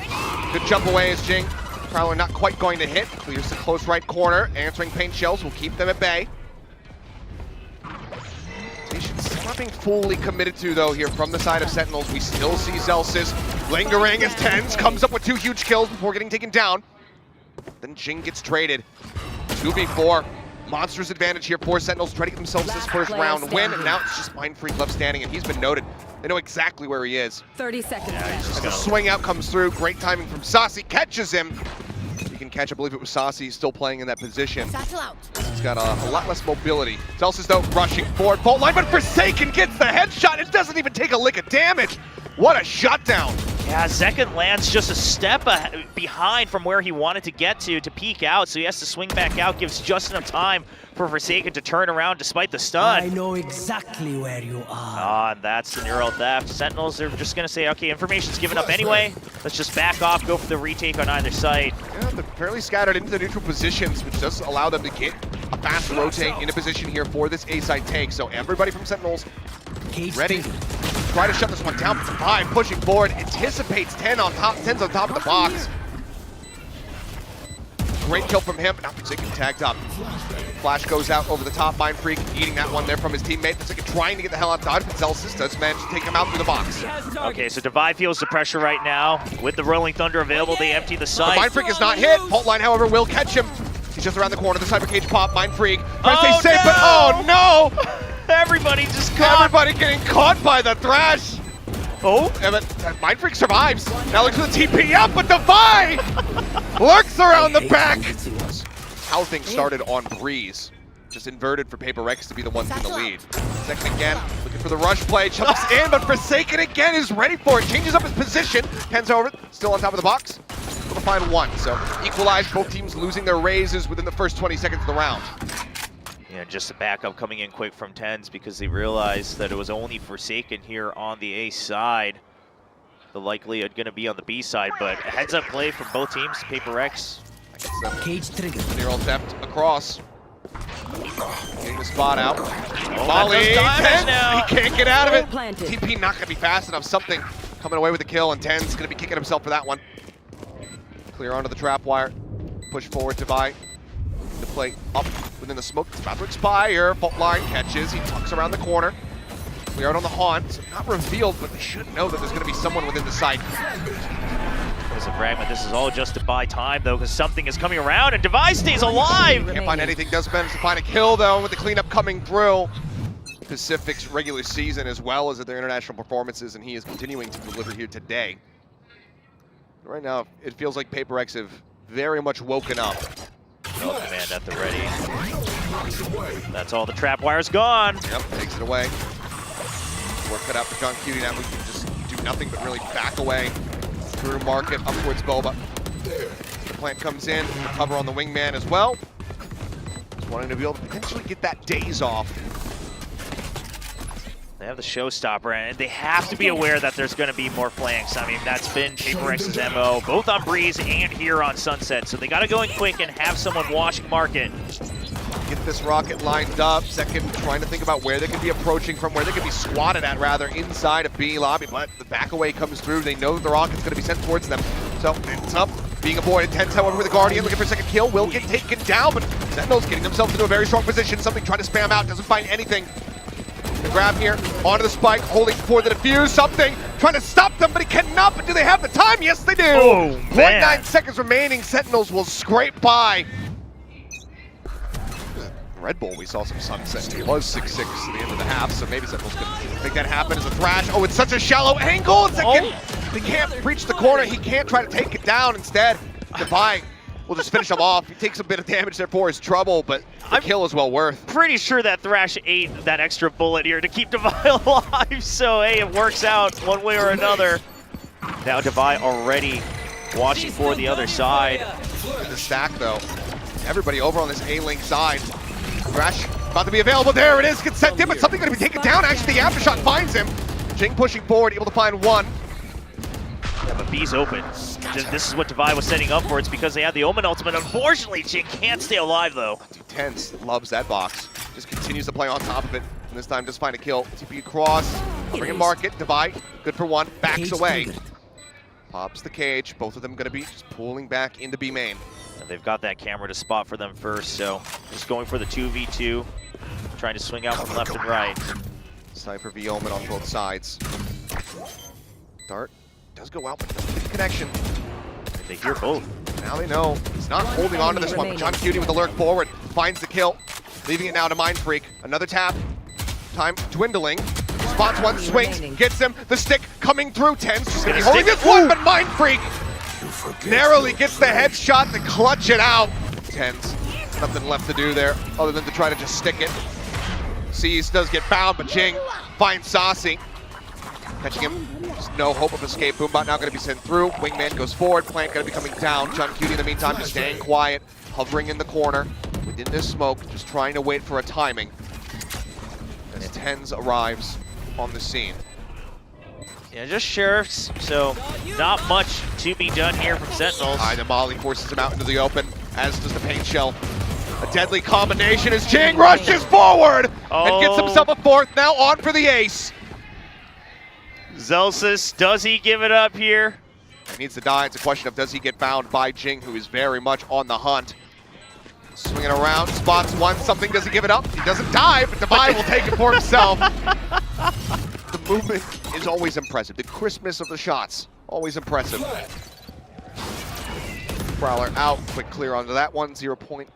Good jump away as Jing. Prowler not quite going to hit. Clears the close right corner. Answering paint shells will keep them at bay. Station's not being fully committed to, though, here from the side of Sentinels. We still see Zelsis lingering as Tens comes up with 2 huge kills before getting taken down. Then Jing gets traded. 2v4. Monstrous advantage here for Sentinels. Try to get themselves this first round win. And now it's just Mind Freak left standing, and he's been noted. They know exactly where he is. 30 seconds. As the swing out comes through, great timing from Saucy, catches him. He can catch, I believe it was Saucy, still playing in that position. He's got a lot less mobility. Zelsis, though, rushing forward, fault line, but Forsaken gets the headshot. It doesn't even take a lick of damage. What a shutdown. Yeah, Zekin lands just a step behind from where he wanted to get to peek out, so he has to swing back out, gives just enough time for Forsaken to turn around despite the stun. I know exactly where you are. And that's the Neural Theft. Sentinels are just going to say, okay, information's given up anyway. Let's just back off, go for the retake on either side. Yeah, they're fairly scattered into the neutral positions, which does allow them to get a fast rotate into position here for this A-side take. So everybody from Sentinels ready. Try to shut this one down, but Divide pushing forward, anticipates 10's on top of the box. Great kill from him, but now Forsaken tagged up. Flash goes out over the top, Mind Freak eating that one there from his teammate. Forsaken trying to get the hell out of dodge, but Zelsis does manage to take him out through the box. Okay, so Divide feels the pressure right now. With the Rolling Thunder available, they empty the site. Mind Freak is not hit. Fault line, however, will catch him. He's just around the corner, the Cyber Cage pop, Mind Freak. Trying to stay safe, but oh no! Everybody just caught. Everybody getting caught by the Thrash. Oh, but Mind Freak survives. Now looks for the TP up, but Divide lurks around the back. How things started on Breeze. Just inverted for Paper Rex to be the ones in the lead. Second again, looking for the rush play, jumps in, but Forsaken again is ready for it. Changes up his position, hands over, still on top of the box for the final one. So equalized, both teams losing their raises within the first 20 seconds of the round. Yeah, just a backup coming in quick from Tens because they realized that it was only Forsaken here on the A side. The likelihood going to be on the B side, but a heads up play from both teams. Paper Rex. Cage trigger. Neural Theft across. Getting the spot out. Molly, Tens, he can't get out of it. Planted. TP not gonna be fast enough. Something coming away with the kill, and Tens gonna be kicking himself for that one. Clear onto the trap wire. Push forward to Vi. The play up within the smoke. It's about to expire. Fault line catches. He tucks around the corner. Clear out on the haunt. Not revealed, but they should know that there's gonna be someone within the site. There's a fragment. This is all just to buy time, though, because something is coming around, and Device stays alive! Can't find anything. Does manage to find a kill, though, with the cleanup coming through. Pacific's regular season as well as their international performances, and he is continuing to deliver here today. Right now, it feels like Paper Rex have very much woken up. No command at the ready. That's all. The trap wire's gone. Yep, takes it away. Work cut out for John Cutie. Now we can just do nothing but really back away through market up towards Boba. The plant comes in, cover on the wingman as well. Just wanting to be able to potentially get that daze off. They have the showstopper, and they have to be aware that there's going to be more flanks. I mean, that's been Paper Rex's MO, both on Breeze and here on Sunset. So they got to go in quick and have someone watching market. Get this rocket lined up. Second, trying to think about where they could be approaching from, where they could be squatted at, rather, inside of B lobby. But the back away comes through. They know the rocket's going to be sent towards them. So it's up, being avoided. Tens, however, with the Guardian, looking for a second kill. Will get taken down, but Sentinels getting themselves into a very strong position. Something trying to spam out, doesn't find anything. The grab here, onto the spike, holding for the defuse. Something trying to stop them, but he cannot. But do they have the time? Yes, they do. Oh, 0.9 seconds remaining. Sentinels will scrape by. Red Bull, we saw some Sunset. It was 6-6 at the end of the half, so maybe Sentinels can make that happen as a thrash. Oh, it's such a shallow angle. Second He can't breach the corner. He can't try to take it down. Instead, Defy will just finish him off. He takes a bit of damage there for his trouble, but the kill is well worth. Pretty sure that Thrash ate that extra bullet here to keep Defy alive, so hey, it works out one way or another. Now Defy already watching for the other side. In the stack though, everybody over on this A-Link side. Thrash about to be available. There it is, gets sent in, but something going to be taken down. Actually, the aftershock finds him. Jing pushing forward, able to find one. Yeah, but B's open. This is what Defy was setting up for. It's because they had the Omen ultimate. Unfortunately, Jing can't stay alive though. Dude, Tense loves that box. Just continues to play on top of it. And this time just find a kill. TP across, bring in market. Defy, good for one, backs away. Pops the cage. Both of them going to be just pulling back into B main. And they've got that camera to spot for them first, so just going for the 2v2, trying to swing out from left and right. Cypher v Omen on both sides. Dart does go out, but doesn't get the connection. And they hear both. Now they know he's not holding on to this one, but John Cutie with the lurk forward finds the kill, leaving it now to Mindfreak. Another tap, time dwindling. Spots one, swings, gets him. The stick coming through. Ten's just gonna be holding this one, but Mindfreak narrowly gets the headshot to clutch it out. Ten's nothing left to do there other than to try to just stick it. Sees does get found, but Jing finds Saucy. Catching him, just no hope of escape. Boombot now going to be sent through. Wingman goes forward, Plant going to be coming down. John Cutie in the meantime just staying quiet, hovering in the corner within this smoke, just trying to wait for a timing as Tens arrives on the scene. Yeah, just sheriffs, so not much to be done here from Sentinels. The Molly forces him out into the open, as does the paint shell. A deadly combination as Jing rushes forward and gets himself a fourth, now on for the ace. Zelsis, does he give it up here? He needs to die. It's a question of does he get found by Jing, who is very much on the hunt. Swinging around, spots one, something, does he give it up? He doesn't die, but Defy will take it for himself. The movement is always impressive. The crispness of the shots, always impressive. Prowler out, quick clear onto that one, 0 point.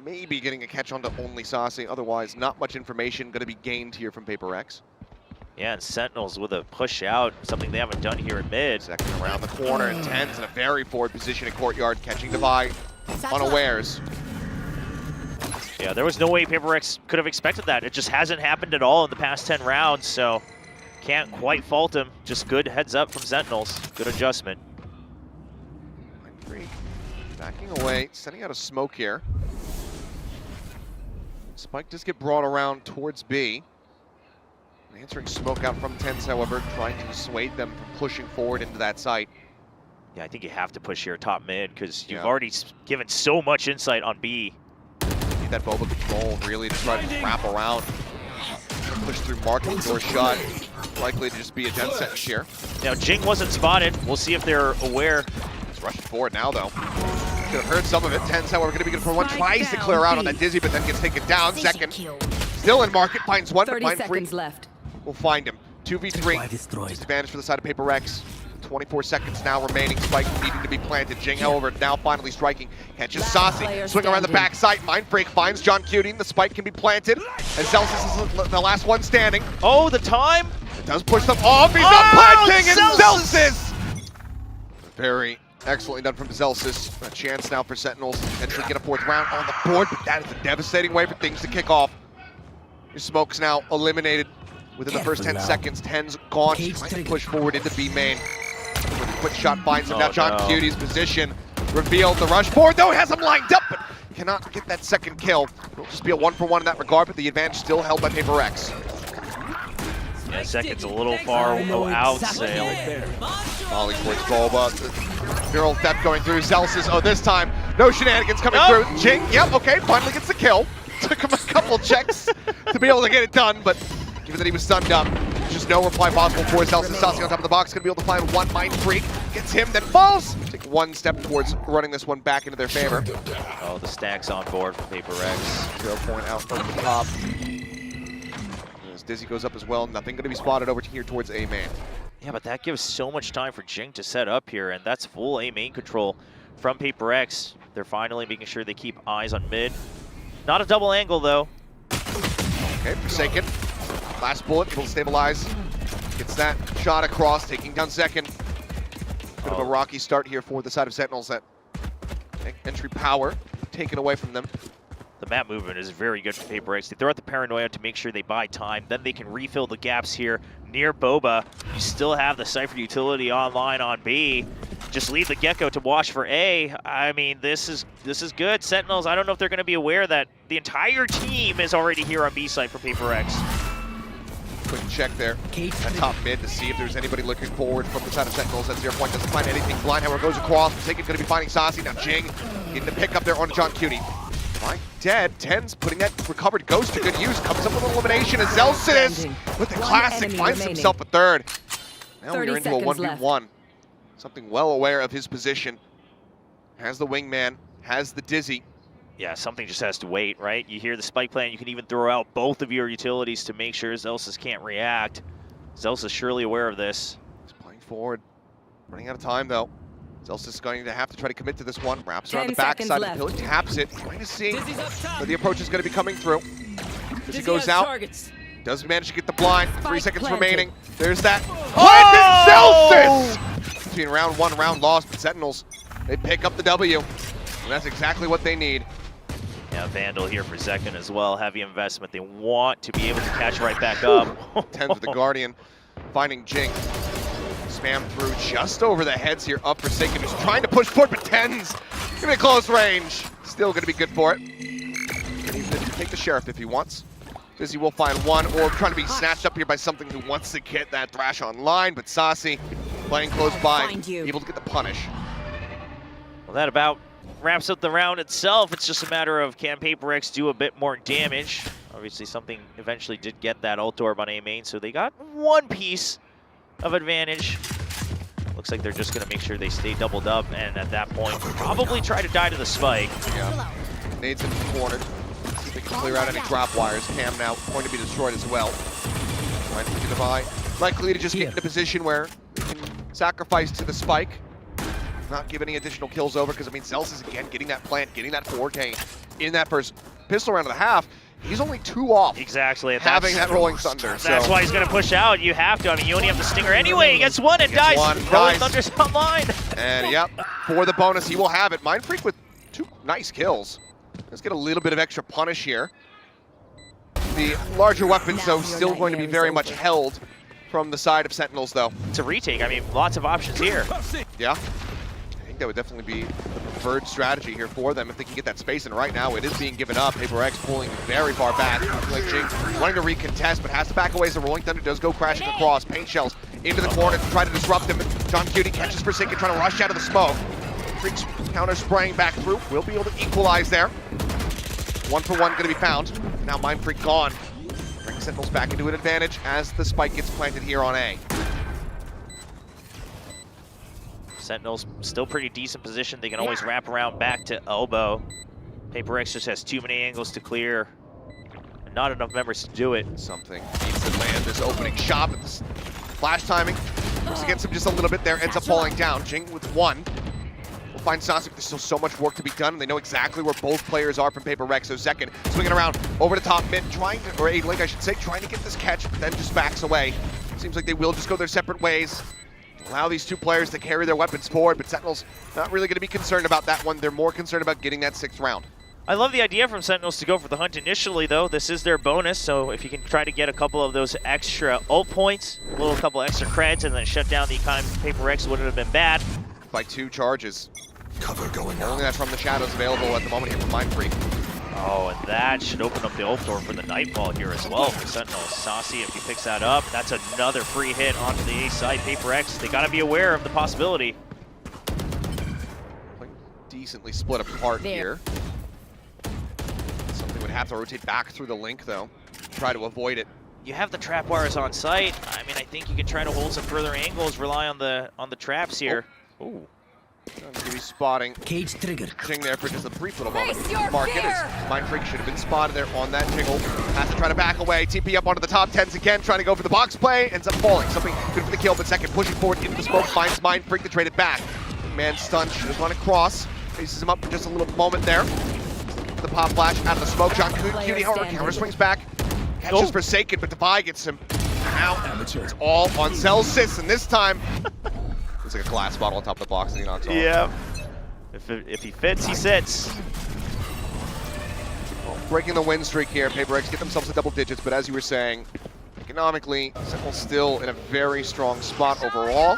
Maybe getting a catch onto only Saucy, otherwise not much information going to be gained here from Paper Rex. Yeah, and Sentinels with a push out, something they haven't done here in mid. Second around the corner, and Tens in a very forward position in Courtyard, catching Defy unawares. Yeah, there was no way Paper Rex could have expected that. It just hasn't happened at all in the past 10 rounds, so can't quite fault him. Just good heads up from Sentinels. Good adjustment. Mindfreak backing away, sending out a smoke here. Spike does get brought around towards B. Answering smoke out from Tens, however, trying to dissuade them from pushing forward into that site. Yeah, I think you have to push here top mid because you've already given so much insight on B. Need that Boba control really to try to wrap around. Push through market, door shut. Likely to just be a dead sentence here. Now Jing wasn't spotted. We'll see if they're aware. He's rushing forward now though. Could have heard some of it. Tens, however, going to be good for one. Tries to clear out on that Dizzy, but then gets taken down. Second. Still in market, finds one. 30 seconds left. We'll find him. 2v3. Disadvantage for the side of Paper Rex. 24 seconds now remaining. Spike needing to be planted. Jing, however, now finally striking. Catches Saucy. Swing around the backside. Mindfreak finds John Cutie. The spike can be planted. And Zelsis is the last one standing. Oh, the time? It does push them off. He's not planting. And Zelsis! Very excellently done from Zelsis. A chance now for Sentinels to potentially get a fourth round on the board. But that is a devastating way for things to kick off. Your smoke's now eliminated. Within the first 10 seconds, Ten's gone, trying to push forward into B main. With a quick shot finds him. Now John Cutie's position revealed the rush forward, though he has him lined up, but cannot get that second kill. It'll just be a 1-for-1 in that regard, but the advantage still held by Paper Rex. Yeah, second's a little far out, Sail. Molly towards Boba. Viral theft going through. Zelsis, oh, this time, no shenanigans coming through. Jing, yep, okay, finally gets the kill. Took him a couple checks to be able to get it done, but given that he was stunned up, just no reply possible for Zelsis. Saucy on top of the box, gonna be able to find one. Mindfreak gets him, then falls. Take one step towards running this one back into their favor. Oh, the stack's on board for Paper Rex. 0 point out from the top. As Dizzy goes up as well, nothing gonna be spotted over here towards A main. Yeah, but that gives so much time for Jing to set up here, and that's full A main control from Paper Rex. They're finally making sure they keep eyes on mid. Not a double angle though. Okay, Forsaken. Last bullet, able to stabilize Gets that shot across, taking down second. Bit of a rocky start here for the side of Sentinels. That entry power taken away from them. The map movement is very good for Paper X. They throw out the paranoia to make sure they buy time. Then they can refill the gaps here near Boba. You still have the Cypher utility online on B. Just leave the Gecko to wash for A. I mean, this is good. Sentinels, I don't know if they're going to be aware that the entire team is already here on B side for Paper X. Quick check there at top mid to see if there's anybody looking forward from the side of Sentinels. At 0 point, doesn't find anything. Blindhammer goes across. Forsaken's going to be finding Saucy. Now Jing getting the pick up there on John Cutie. Mike dead. Tens putting that recovered ghost to good use. Comes up with an elimination as Zelsis with the classic finds himself a third. Now we're into a 1v1. Something well aware of his position. Has the wingman, has the dizzy. Yeah, something just has to wait, right? You hear the spike plan, you can even throw out both of your utilities to make sure Zelsis can't react. Zelsis surely aware of this. He's playing forward. Running out of time though. Zelsis is going to have to try to commit to this one. Wraps around the backside of the pillar, taps it. Trying to see where the approach is going to be coming through. As he goes out, does manage to get the blind. 3 seconds remaining. There's that. Zelsis! Between round one, round lost, but Sentinels, they pick up the W. And that's exactly what they need. Yeah, Vandal here for second as well. Heavy investment. They want to be able to catch right back up. Tens with the Guardian, finding Jing. Spam through just over the heads here up Forsaken, who's trying to push forward, but Tens gonna be close range. Still gonna be good for it. Can even take the Sheriff if he wants. Dizzy will find one, or trying to be snatched up here by something who wants to get that Thrash online, but Saucy playing close by, able to get the punish. Well, that about wraps up the round itself. It's just a matter of can Paper X do a bit more damage. Obviously something eventually did get that ult orb on A main, so they got one piece of advantage. Looks like they're just going to make sure they stay doubled up, and at that point, probably try to die to the spike. Yeah. Nades in the corner. See if they can clear out any drop wires. Cam now going to be destroyed as well. Trying to get the buy. Likely to just get in a position where they can sacrifice to the spike. Not give any additional kills over, because I mean, Zelsis again getting that plant, getting that 4K in that first pistol round of the half. He's only 2 off. Exactly. Having that Rolling Thunder. That's why he's going to push out. You have to. I mean, you only have the Stinger anyway. He gets one and dies. Rolling Thunder's online. And yep, for the bonus, he will have it. Mind Freak with 2 nice kills. Let's get a little bit of extra punish here. The larger weapons, though, still going to be very much held from the side of Sentinels, though. It's a retake. I mean, lots of options here. Yeah. I think that would definitely be the preferred strategy here for them if they can get that space, and right now it is being given up. Paper X pulling very far back. Like Jing wanting to recontest, but has to back away as the Rolling Thunder does go crashing across. Paint shells into the corner to try to disrupt him. John Cutie catches Forsaken, trying to rush out of the smoke. Freaks counter spraying back through. Will be able to equalize there. 1 for 1 going to be found. Now Mind Freak gone. Bring Sentinels back into an advantage as the spike gets planted here on A. Sentinels still pretty decent position. They can always wrap around back to elbow. Paper X just has too many angles to clear. And not enough members to do it. Something needs to land this opening shot, but this flash timing works against him just a little bit there. Ends up falling down. Jing with 1. We'll find Sasuke. There's still so much work to be done, and they know exactly where both players are from Paper Rex. So second, swinging around over the top mid, trying to, or A-Link I should say, trying to get this catch, but then just backs away. Seems like they will just go their separate ways. Allow these 2 players to carry their weapons forward, but Sentinels not really going to be concerned about that one. They're more concerned about getting that 6th round. I love the idea from Sentinels to go for the hunt initially, though. This is their bonus, so if you can try to get a couple of those extra ult points, a couple extra creds, and then shut down the economy of Paper X wouldn't have been bad. By 2 charges. Cover going out. Only that from the shadows available at the moment here from Mind Freak. Oh, and that should open up the ult door for the Nightfall here as well for Sentinels. Saucy, if he picks that up, that's another free hit onto the A side. Paper X, they got to be aware of the possibility. Decently split apart here. Something would have to rotate back through the link, though. Try to avoid it. You have the trap wires on site. I mean, I think you can try to hold some further angles, rely on the traps here. Oh. Ooh. Going to be spotting Cage trigger. Jing there for just a brief little moment. Mark it as Mind Freak should have been spotted there on that jiggle. Has to try to back away. TP up onto the top 10s again, trying to go for the box play. Ends up falling. Something good for the kill, but second pushing forward into the smoke. Finds Mind Freak to trade it back. Man stunned. Should have gone across. Faces him up for just a little moment there. The pop flash out of the smoke. John Cutie, however, counter swings back. Catches Forsaken, but Defy gets him. Now, it's all on Celsius, and this time, it's like a glass bottle on top of the box and he knocks off. Yeah. If he fits, he sits. Well, breaking the win streak here, Paper X get themselves to double digits, but as you were saying, economically, Sentinel's still in a very strong spot overall.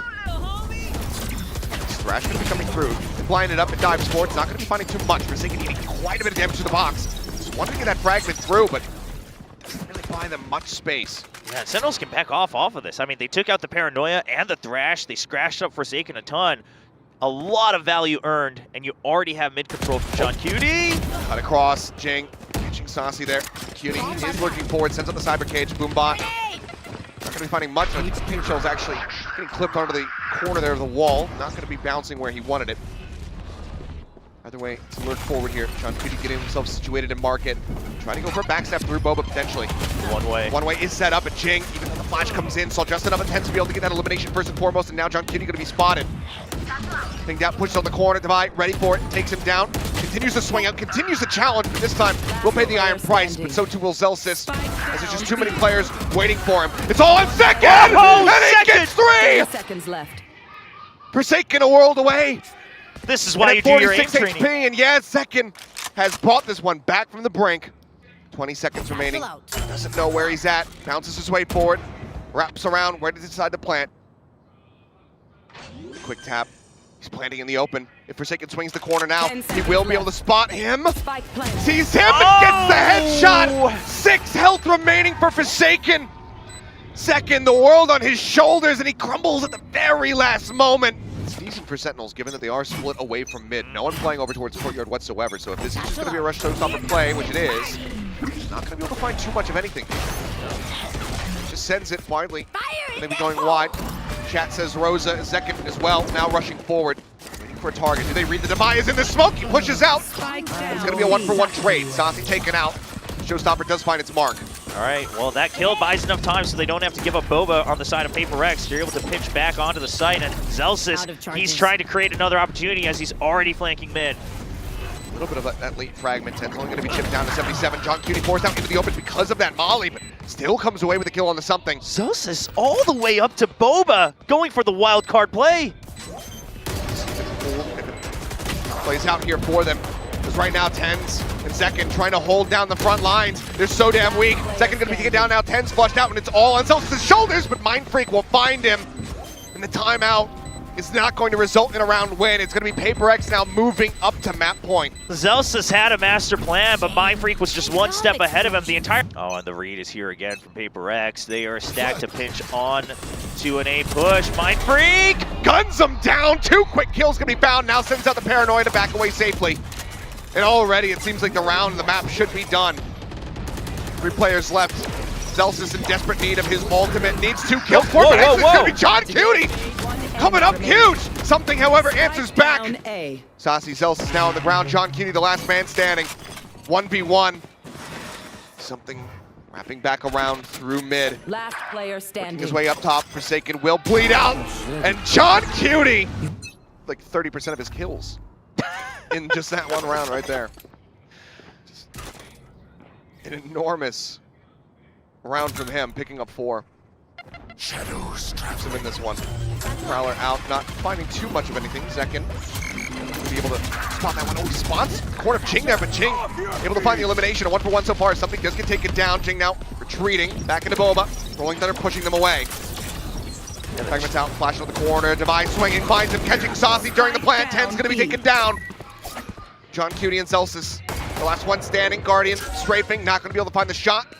Thrash going to be coming through. Blinded up and dives forward. It's not going to be finding too much. Forsaken eating quite a bit of damage to the box. Just wanted to get that fragment through, but doesn't really buy them much space. Yeah, Sentinels can back off of this. I mean, they took out the Paranoia and the Thrash. They scratched up Forsaken a ton. A lot of value earned, and you already have mid control from John Cutie. Cut across, Jing, catching Saucy there. Cutie is lurking forward, sends up the cyber cage, Boombot. Not going to be finding much. Pink Shell's actually getting clipped onto the corner there of the wall. Not going to be bouncing where he wanted it. Either way, it's a lurk forward here. John Cutie getting himself situated in market. Trying to go for a backstep through Boba potentially. One way. One way is set up, and Jing, even though the flash comes in, saw just enough intent to be able to get that elimination first and foremost, and now John Cutie going to be spotted. Ping down, pushes on the corner, Divide, ready for it, takes him down, continues to swing out, continues the challenge, but this time will pay the iron price, but so too will Zelsis, as there's just too many players waiting for him. It's all in second! Oh, and he gets 3! 30 seconds left. Forsaken a world away. This is why you do your aim 46 training. HP, and yeah, Second has brought this one back from the brink. 20 seconds remaining. Doesn't know where he's at. Bounces his way forward. Wraps around. Where does he decide to plant? Quick tap. He's planting in the open. If Forsaken swings the corner now, he will be able to spot him. Sees him and gets the headshot. 6 health remaining for Forsaken. Second, the world on his shoulders, and he crumbles at the very last moment. It's decent for Sentinels, given that they are split away from mid. No one playing over towards Courtyard whatsoever, so if this is just going to be a rush showstopper play, which it is, he's not going to be able to find too much of anything. Just sends it widely, maybe going wide. Chat says Rosa is second as well, now rushing forward, waiting for a target. Do they read the demise in the smoke? He pushes out. It's going to be a 1-for-1 trade. Saucy taken out. Showstopper does find its mark. All right, well, that kill buys enough time so they don't have to give up Boba on the side of Paper X. They're able to pitch back onto the site, and Zelsis, he's trying to create another opportunity as he's already flanking mid. A little bit of that late fragment. Ten's only going to be chipped down to 77. John Cutie forced out into the open because of that molly, but still comes away with a kill on the something. Zelsis all the way up to Boba, going for the wild card play. Plays out here for them. Because right now, Tens and Second trying to hold down the front lines. They're so damn weak. Second going to be taken down now. Tens flushed out, and it's all on Zelsis' shoulders, but Mind Freak will find him. And the timeout is not going to result in a round win. It's going to be Paper X now moving up to map point. Zelsis had a master plan, but Mind Freak was just one step ahead of him the entire... Oh, and the read is here again from Paper X. They are stacked to pinch on to an A push. Mind Freak guns him down. 2 quick kills can be found. Now sends out the Paranoia to back away safely. And already it seems like the round and the map should be done. 3 players left. Zelsis in desperate need of his ultimate. Needs 2 kills. Whoa, but whoa, it's going to be John Cutie coming up huge. Something, however, answers back. Saucy Zelsis now on the ground. John Cutie, the last man standing. 1v1. Something wrapping back around through mid. Last player standing. His way up top. Forsaken will bleed out. And John Cutie, like 30% of his kills in just that one round right there. Just an enormous round from him, picking up 4. Shadows Traps him in this one. Prowler out, not finding too much of anything. Second, to be able to spot that one. Oh, he spots the corner of Jing there, but Jing able to find the elimination. A 1-for-1 so far. Something does get taken down. Jing now retreating back into Boba. Rolling Thunder pushing them away. Fragments out, flashing on the corner. Divide swinging, finds him, catching Saucy during the plant. 10's going to be taken down. John Cutie and Zelsis, the last one standing. Guardian strafing, not going to be able to find the shot.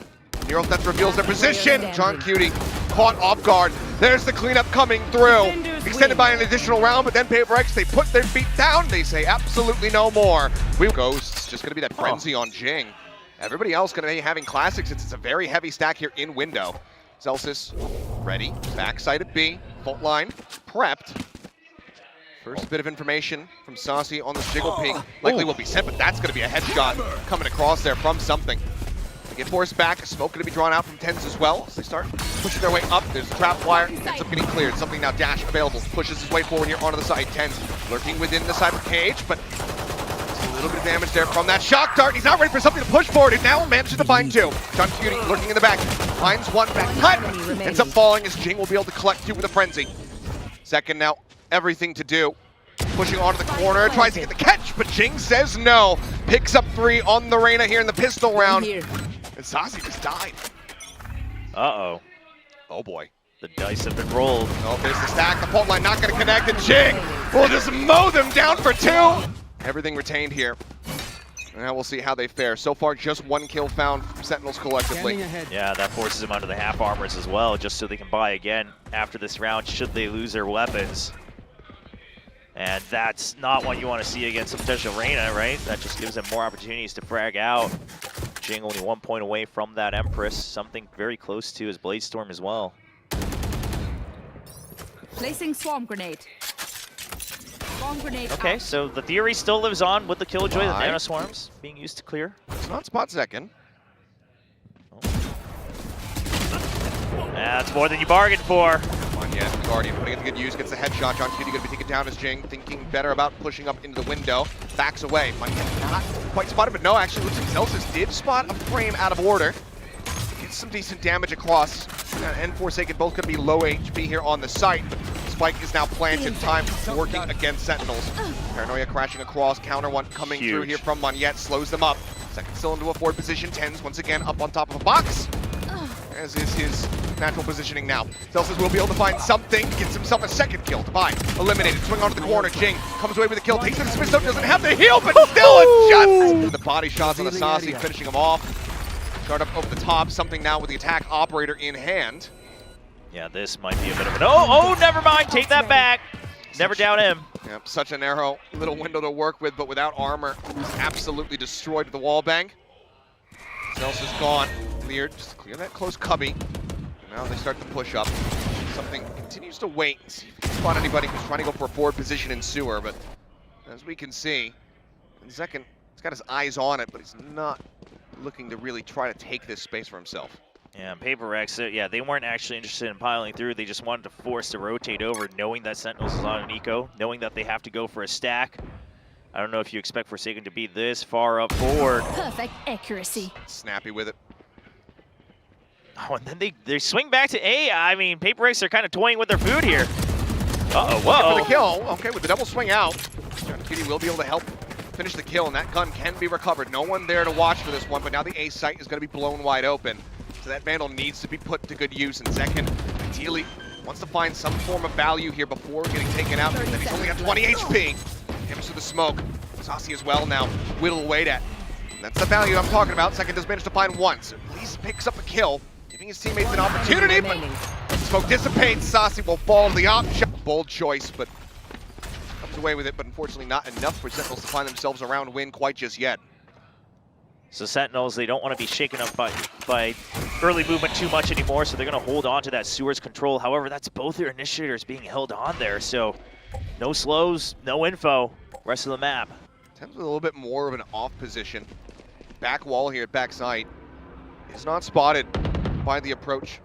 Neural Theft reveals their position. John Cutie caught off guard. There's the cleanup coming through. Extended by an additional round, but then Paper X, they put their feet down. They say absolutely no more. Ghosts, just going to be that frenzy on Jing. Everybody else going to be having classics. It's a very heavy stack here in window. Zelsis ready, backside at B, fault line, prepped. First bit of information from Saucy on the jiggle ping. Likely will be sent, but that's going to be a headshot coming across there from something. They get forced back, smoke going to be drawn out from Tens as well. As they start pushing their way up, there's the trap wire, ends up getting cleared. Something now dash available, pushes his way forward here onto the side. Tens lurking within the cyber cage, but it's a little bit of damage there from that shock dart. He's not ready for something to push forward. He now manages to find two. John Cutie lurking in the back. Finds one back cut. Ends up falling as Jing will be able to collect two with a frenzy. Second now, everything to do. Pushing onto the corner, tries to get the catch, but Jing says no. Picks up 3 on the Reyna here in the pistol round. And Sassy just died. Uh-oh. Oh boy. The dice have been rolled. Oh, there's the stack. The fault line not going to connect, and Jing will just mow them down for 2. Everything retained here. Now we'll see how they fare. So far, just 1 kill found from Sentinels collectively. Yeah, that forces them onto the half armors as well, just so they can buy again after this round should they lose their weapons. And that's not what you want to see against a potential Reyna, right? That just gives them more opportunities to frag out. Jing only 1 point away from that Empress, something very close to his Bladestorm as well. Placing swarm grenade. Swarm grenade. Okay, out. so the theory still lives on with the Killjoy, the Why? Nano Swarms being used to clear. It's not spot second. That's more than you bargained for. Come on, yeah, Guardian putting it to good use, gets the headshot. John Cutie going to be taken down as Jing, thinking better about pushing up into the window. Backs away. Monyan not quite spotted, but no, actually looks like Zelsis did spot a frame out of order. Gets some decent damage across. And Forsaken both going to be low HP here on the site. Spike is now planted. Time working against Sentinels. Paranoia crashing across. Counter one coming through here from Monyan. Slows them up. Second still into a forward position. Tens once again up on top of a box. As is his natural positioning now. Zelsis will be able to find something. Gets himself a second kill. Bye. Eliminated. Swing onto the corner. Jing comes away with a kill. Takes it to Smith. Doesn't have the heal, but still adjusts. The body shots on Asasi, finishing him off. Start up over the top. Something now with the attack operator in hand. Yeah, this might be a bit of an... Oh, never mind. Take that back. Never down him. Yep, such a narrow little window to work with, but without armor, he's absolutely destroyed with the wall bang. Zelsis is gone. Cleared. Just clear that close cubby. Now they start to push up. Something continues to wait and see if he can spot anybody who's trying to go for a forward position in sewer, but as we can see, Zekin, he's got his eyes on it, but he's not looking to really try to take this space for himself. Yeah, Paper Rex, yeah, they weren't actually interested in piling through. They just wanted to force to rotate over, knowing that Sentinels is on an eco, knowing that they have to go for a stack. I don't know if you expect Forsaken to be this far up forward. Perfect accuracy. Snappy with it. Oh, and then they swing back to A. I mean, Paper Rex are kind of toying with their food here. Uh-oh, whoa. For the kill. Okay, with the double swing out, John Cutie will be able to help finish the kill, and that gun can be recovered. No one there to watch for this one, but now the A site is going to be blown wide open. So that Vandal needs to be put to good use, and Zekin ideally wants to find some form of value here before getting taken out. And he's only got 20 HP. Comes to the smoke. Saucy as well now, whittle away at. And that's the value I'm talking about. Zekin does manage to find one, so at least picks up a kill, giving his teammates an opportunity, but smoke dissipates. Saucy will fall to the option. Bold choice, but comes away with it, but unfortunately not enough for Sentinels to find themselves around win quite just yet. So Sentinels, they don't want to be shaken up by early movement too much anymore, so they're going to hold on to that sewers control. However, that's both their initiators being held on there, so no slows, no info, rest of the map. Tens with a little bit more of an off position. Back wall here at backside is not spotted by the approach.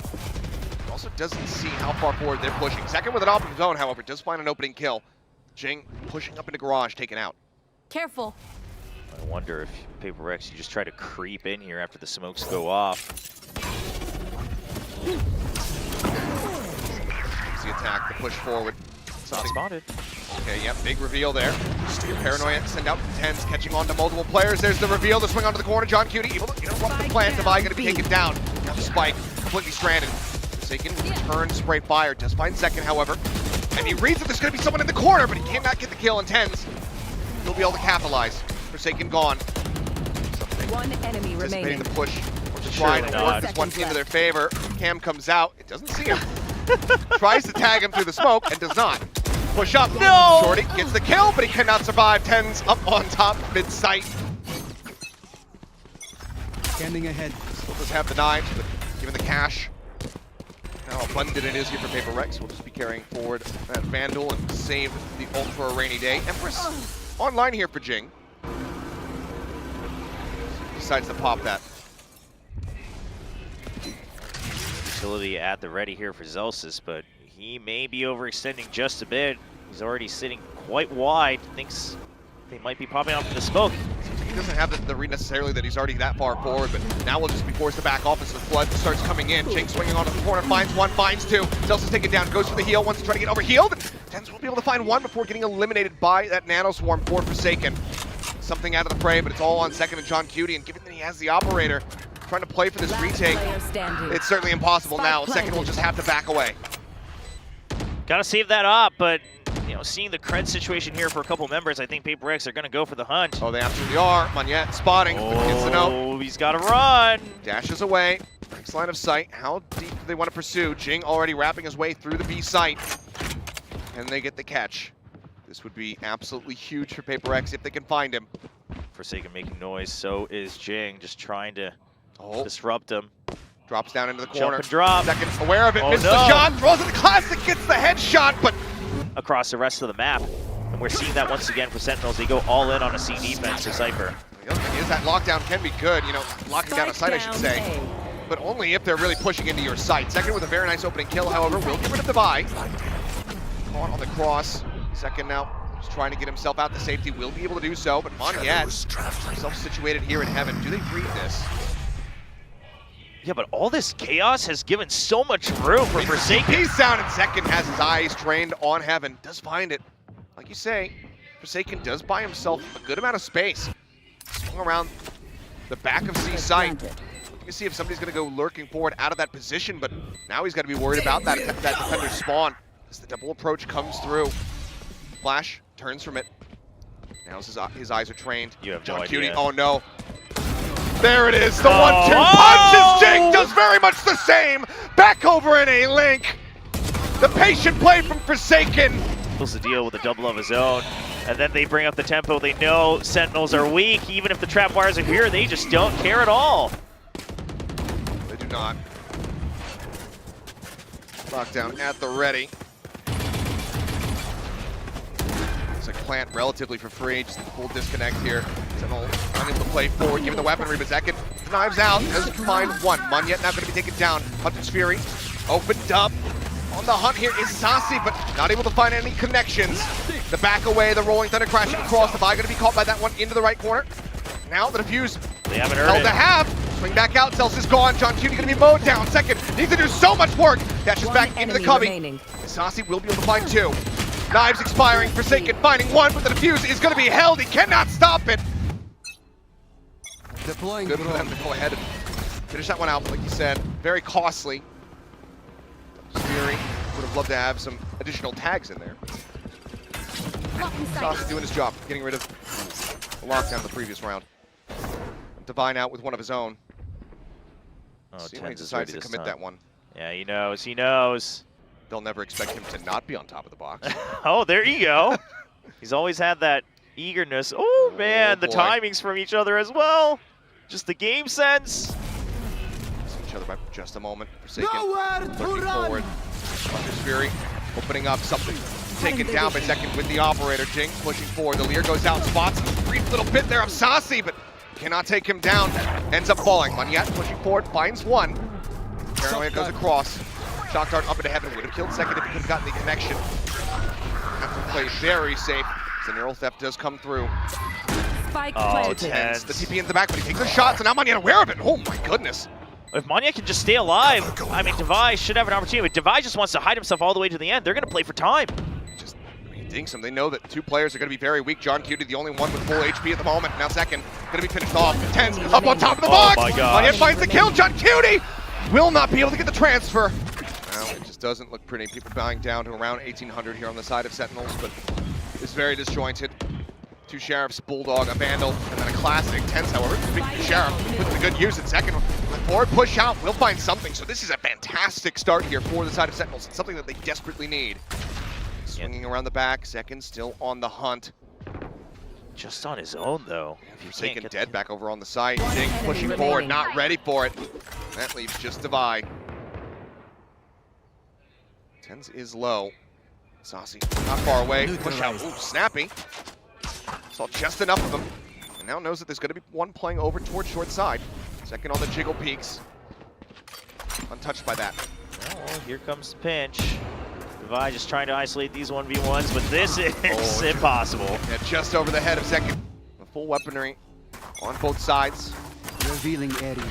Also doesn't see how far forward they're pushing. Second with an off of his own, however, does find an opening kill. Jing pushing up into garage, taken out. Careful. I wonder if Paper Rex, you just try to creep in here after the smokes go off. Easy attack, the push forward. Not spotted. Okay, yep, big reveal there. Paranoia, send out Tens, catching on to multiple players. There's the reveal, the swing onto the corner. John Cutie able to interrupt the plant. Devi going to be taken down. Got the spike, completely stranded. Forsaken return spray fire, does find second, however. And he reads that there's going to be someone in the corner, but he cannot get the kill in Tens. He'll be able to capitalize. Forsaken gone. One enemy remaining. The push, or to try to work this one into their favor. Cam comes out, it doesn't see him. Tries to tag him through the smoke and does not. Push up. No! Shorty gets the kill, but he cannot survive. Tens up on top, mid-sight. Scanning ahead. Still does have the knives, but given the cash, how abundant it is here for Paper Rex, we'll just be carrying forward that Vandal and save the ult for a rainy day. Empress online here for Jing. Decides to pop that. Utility at the ready here for Zelsis, but he may be overextending just a bit. He's already sitting quite wide. Thinks they might be popping out from the smoke. He doesn't have the read necessarily that he's already that far forward, but now we'll just be forced to back off as the flood starts coming in. Jing swinging onto the corner, finds one, finds two. Zelsa's taken down, goes for the heal, wants to try to get overhealed. Tens will be able to find one before getting eliminated by that Nano Swarm for Forsaken. Something out of the fray, but it's all on Second and John Cutie, and given that he has the operator, trying to play for this retake, it's certainly impossible now. Second will just have to back away. Gotta save that up, but you know, seeing the cred situation here for a couple members, I think Paper Rex are gonna go for the hunt. Oh, they absolutely are. Monyet spotting, but gets the note. Oh, he's gotta run. Dashes away, breaks line of sight. How deep do they want to pursue? Jing already wrapping his way through the B site. And they get the catch. This would be absolutely huge for Paper Rex if they can find him. Forsaken making noise, so is Jing, just trying to disrupt him. Drops down into the Jump corner. and drop. Second aware of it, misses no. the shot, throws it to Classic, gets the headshot, but Across the rest of the map. And we're seeing that once again for Sentinels. They go all in on a C defense for Cypher. the other thing is that lockdown can be good, you know, locking down a site, I should say. But only if they're really pushing into your site. Second with a very nice opening kill, however, will get rid of the buy. Caught on the cross. Second now, just trying to get himself out to safety, will be able to do so, but Monyet, himself situated here in heaven. Do they read this? Yeah, but all this chaos has given so much room for Forsaken. He's down in second, has his eyes trained on heaven, does find it. Like you say, Forsaken does buy himself a good amount of space. Swung around the back of C site. You can see if somebody's gonna go lurking forward out of that position, but now he's gotta be worried about that defender spawn as the double approach comes through. Flash turns from it. Now his eyes are trained. You have no John idea. Cutie, oh no. There it is, the 1-2 punches. Jing does very much the same. Back over in a link. The patient play from Forsaken. Supposed to deal with a double of his own. And then they bring up the tempo. They know Sentinels are weak. Even if the trap wires are here, they just don't care at all. They do not. Lockdown at the ready. It's a plant relatively for free, just a full disconnect here. Sentinel unable to play forward, given the weaponry, but Zekin knives out, doesn't find one. Monyet now going to be taken down. Hunter's Fury opened up. On the hunt here is Sasi, but not able to find any connections. The back away, the rolling thunder crashing across. The buy going to be caught by that one into the right corner. Now the defuse They haven't heard held it. to half. Swing back out, Cells is gone. John Cutie going to be mowed down. Second needs to do so much work. Dashes back into the cubby. Sasi will be able to find two. Knives expiring, Forsaken finding one, but the defuse is going to be held. He cannot stop it. Deploying Good for them to go ahead and finish that one out, like you said. Very costly. Fury would have loved to have some additional tags in there. Sasi doing his job, getting rid of the lockdown in the previous round. Divine out with one of his own. Oh, See when he Tens is decides ready to this commit time. that one. Yeah, he knows. He knows. They'll never expect him to not be on top of the box. Oh, there you go. He's always had that eagerness. Oh, man, the boy. timings from each other as well. Just the game sense. See each other by just a moment. Forsaken Nowhere to looking run. forward. Hunter's Fury opening up something. Taken down by Second with the operator. Jing pushing forward. The Lear goes out, spots a brief little bit there of Sasi, but cannot take him down. Ends up falling. Monyet pushing forward, finds one. Paranoia goes across. Shock dart up into heaven. Would have killed Second if he could have gotten the connection. Have to play very safe. The neural theft does come through. Spike Oh, planted. Tens. The TP in the back, but he takes the shots, and now Monyet aware of it. Oh my goodness. If Monyet can just stay alive, I mean, Devi should have an opportunity. But Devi just wants to hide himself all the way to the end. They're going to play for time. Just dinks him. They know that two players are going to be very weak. John Cutie, the only one with full HP at the moment. Now Second, going to be finished off. Tens up on top of the box. my God. Monyet finds the kill. John Cutie will not be able to get the transfer. Well, it just doesn't look pretty. People bowing down to around 1,800 here on the side of Sentinels, but it's very disjointed. Two Sheriffs, Bulldog, a Vandal, and then a Classic. Tens, however, speaking of Sheriff, puts the good use at Second. Forward push out, will find something. So this is a fantastic start here for the side of Sentinels. It's something that they desperately need. Swinging around the back, Second still on the hunt. Just on his own, though. If you can't Forsaken get dead back over on the side. Jing pushing forward, not ready for it. That leaves just Devi. Tens is low. Sasi not far away. Push out. Ooh, snappy. Saw just enough of him. And now knows that there's going to be one playing over towards short side. Second on the jiggle peaks. Untouched by that. Oh, here comes the pinch. Devi just trying to isolate these 1v1s, but this is impossible. Yeah, just over the head of Second. The full weaponry on both sides. Revealing area.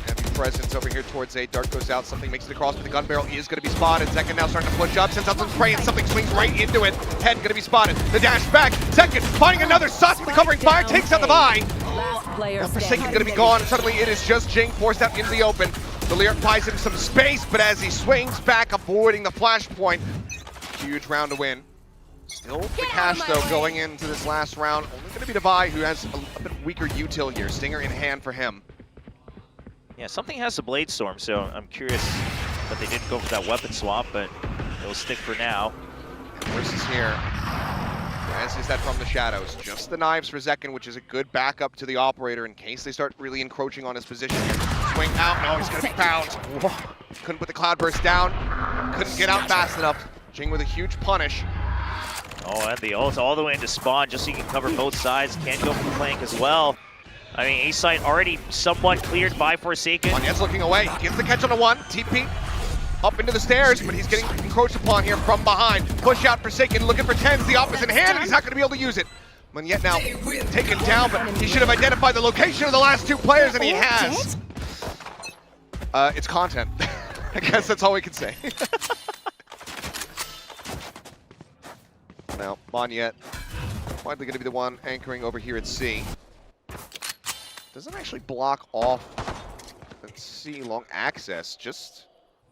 Heavy presence over here towards A. Dart goes out, something makes it across with the gun barrel. He is going to be spotted. Second now starting to push up, sends out some spray, and something swings right into it. Head going to be spotted. The dash back. Second, finding another sus with the covering fire, takes out the buy. Last player Now Forsaken standing. going to be gone, and suddenly it is just Jing forced out into the open. The Lear buys him some space, but as he swings back, avoiding the flashpoint, huge round to win. Still the cash, though, going into this last round. Only going to be Devi, who has a bit weaker util here. Stinger in hand for him. Yeah, something has the Blade Storm, so I'm curious that they didn't go for that weapon swap, but it'll stick for now. Versus here, as is that from the shadows. Just the knives for Zekin, which is a good backup to the operator in case they start really encroaching on his position here. Swing out, no, he's gonna be found. Couldn't put the cloudburst down, couldn't get out fast enough. Jing with a huge punish. Oh, and the ult all the way into spawn, just so you can cover both sides. Can go for the flank as well. I mean, A site already somewhat cleared by Forsaken. Monyet's looking away, gets the catch on the one, TP up into the stairs, but he's getting encroached upon here from behind. Push out Forsaken, looking for Tens, the opposite hand, and he's not gonna be able to use it. Monyet now taken down, but he should have identified the location of the last two players, and he has. It's content. I guess that's all we can say. Now, Monyet, widely going to be the one anchoring over here at C. Doesn't actually block off at C long access, just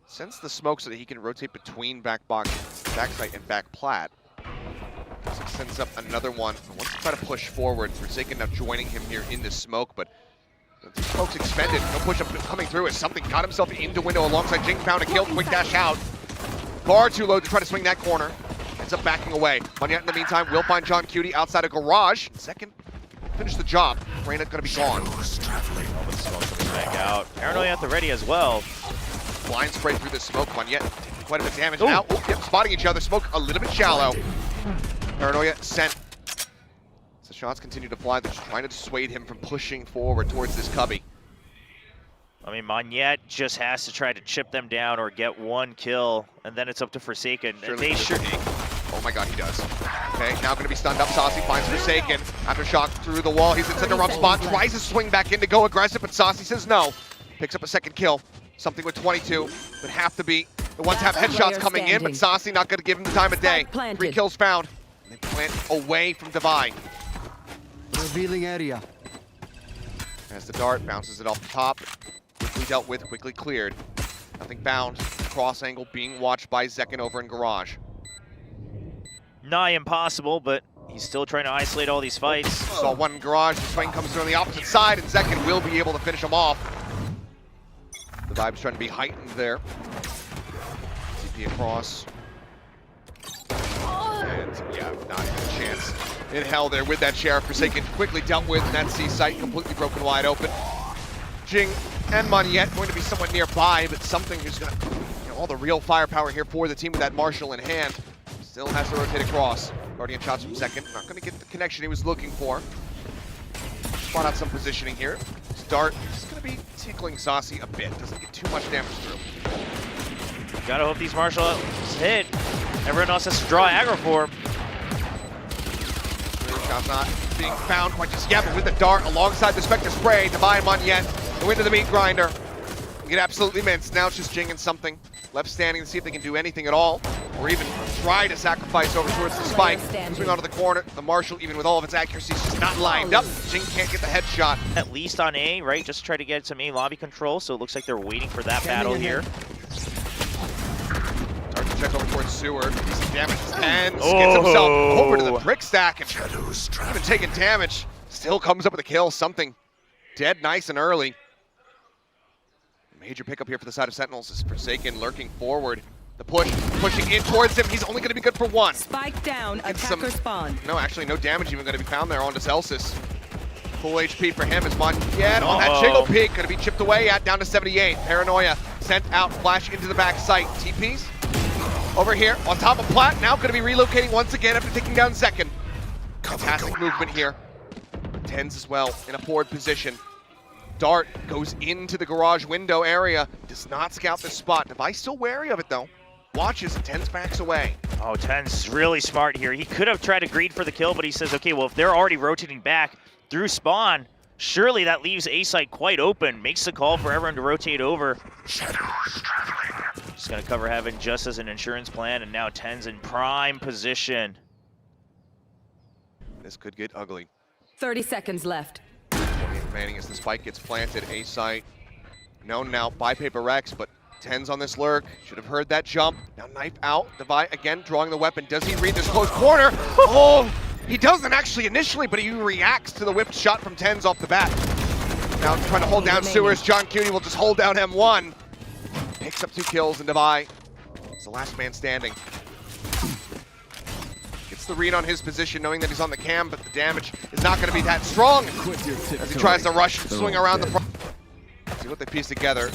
sends the smoke so that he can rotate between backside and back plat. So sends up another one. Wants to try to push forward. Forsaken now joining him here in the smoke, but the smoke's expended. No push up coming through as something got himself into window alongside Jing, found a kill, quick dash out. Far too low to try to swing that corner. Ends up backing away. Monyet in the meantime will find John Cutie outside a garage. Second, finish the job. Reyna gonna be gone. Back out. Paranoia at the ready as well. Blind spray through the smoke. Monyet taking quite a bit of damage now. Ooh, yep, spotting each other. Smoke a little bit shallow. Paranoia sent. As the shots continue to fly, they're just trying to dissuade him from pushing forward towards this cubby. I mean, Monyet just has to try to chip them down or get one kill, and then it's up to Forsaken. And they sure. Oh my god, he does. Okay, now going to be stunned up. Saucy finds Forsaken. After shock through the wall, he's in such a rough spot. Tries to swing back in to go aggressive, but Saucy says no. Picks up a second kill. Something with 22. Would have to be the one-tap headshots coming in, but Saucy not going to give him the time of day. 3 kills found. And they plant away from Devi. Revealing area. As the dart bounces it off the top. Quickly dealt with, quickly cleared. Nothing found. Cross angle being watched by Zekin over in garage. Nigh impossible, but he's still trying to isolate all these fights. Saw one in garage, the swing comes through on the opposite side, and Zekin will be able to finish him off. The vibe's trying to be heightened there. TP across. And yeah, not even a chance in hell there with that Sheriff. Forsaken quickly dealt with, and that C site completely broken wide open. Jing and Monyet going to be somewhat nearby, but something who's got all the real firepower here for the team with that Marshall in hand. Still has to rotate across. Guardian shots from second. Not going to get the connection he was looking for. Spot out some positioning here. Dart is going to be tickling Saucy a bit. Doesn't get too much damage through. Gotta hope these Marshall hit. Everyone else has to draw aggro for him. Shot's not being found quite just yet, but with the dart alongside the Spectre Spray, Devi and Monyet go into the meat grinder. Get absolutely minced. Now it's just Jing and something left standing to see if they can do anything at all, or even try to sacrifice over towards the spike. Swing onto the corner. The Marshall, even with all of its accuracy, is just not lined up. Jing can't get the headshot. At least on A, right? Just try to get some A lobby control, so it looks like they're waiting for that battle here. Dart checks over towards Seward. Decent damage. And gets himself over to the brick stack, and even taking damage. Still comes up with a kill. Something dead nice and early. Major pickup here for the side of Sentinels is Forsaken lurking forward. The push, pushing in towards him. He's only going to be good for one. Spike down, attacker spawn. No, actually, no damage even going to be found there onto Celsius. Full HP for him as Monyet on that jiggle peak. Going to be chipped away at down to 78. Paranoia sent out, flash into the back site. TPs over here on top of Plat. Now going to be relocating once again after taking down Zekin. Fantastic movement here. Tens as well in a forward position. Dart goes into the garage window area. Does not scout this spot. Devi's still wary of it though. Watches, Tens backs away. Oh, Tens really smart here. He could have tried to greed for the kill, but he says, okay, well, if they're already rotating back through spawn, Surely that leaves A site quite open. Makes the call for everyone to rotate over. Shadows traveling. Just gonna cover heaven just as an insurance plan, and now 10's in prime position. This could get ugly. 30 seconds left. 28 remaining as the spike gets planted. A site known now by Paper Rex, but 10's on this lurk. Should have heard that jump. Now knife out. Devi again drawing the weapon. Does he read this close corner? Oh, he doesn't actually initially, but he reacts to the whipped shot from 10's off the bat. Now trying to hold down Sewers. John Cutie will just hold down M1. Picks up 2 kills, and Devi is the last man standing. Gets the read on his position, knowing that he's on the cam, but the damage is not going to be that strong as he tries to rush and swing around the front. See what they piece together.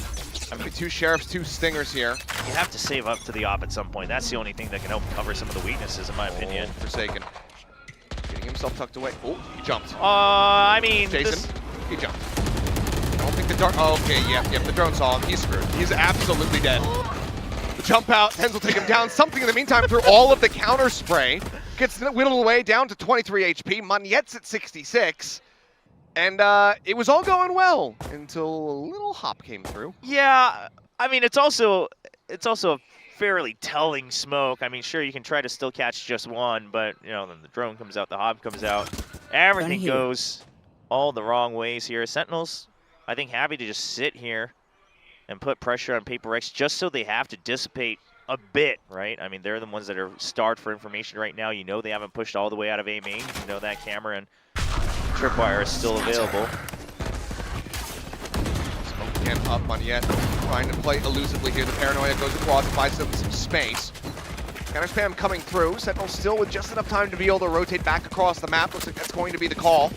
I mean, 2 sheriffs, 2 stingers here. You have to save up to the op at some point. That's the only thing that can help cover some of the weaknesses, in my opinion. Forsaken. Getting himself tucked away. Oh, he jumped. I mean, Jason, he jumped. I don't think the dart. Oh, okay, yeah, the drone saw him. He's screwed. He's absolutely dead. The jump out, Tenz will take him down. Something in the meantime through all of the counter spray. Gets whittled away down to 23 HP. Monet's at 66. And it was all going well until a little hop came through. yeah, I mean, it's also a fairly telling smoke. I mean, sure, you can try to still catch just one, but, you know, then the drone comes out, the hop comes out. Everything goes all the wrong ways here. Sentinels, I think, happy to just sit here and put pressure on Paper Rex just so they have to dissipate a bit, right? I mean, they're the ones that are starved for information right now. You know they haven't pushed all the way out of A main. You know that camera and tripwire is still available. Smoke again up Monet, trying to play elusively here. The paranoia goes across, buys them some space. Counter spam coming through. Sentinel still with just enough time to be able to rotate back across the map. Looks like that's going to be the call.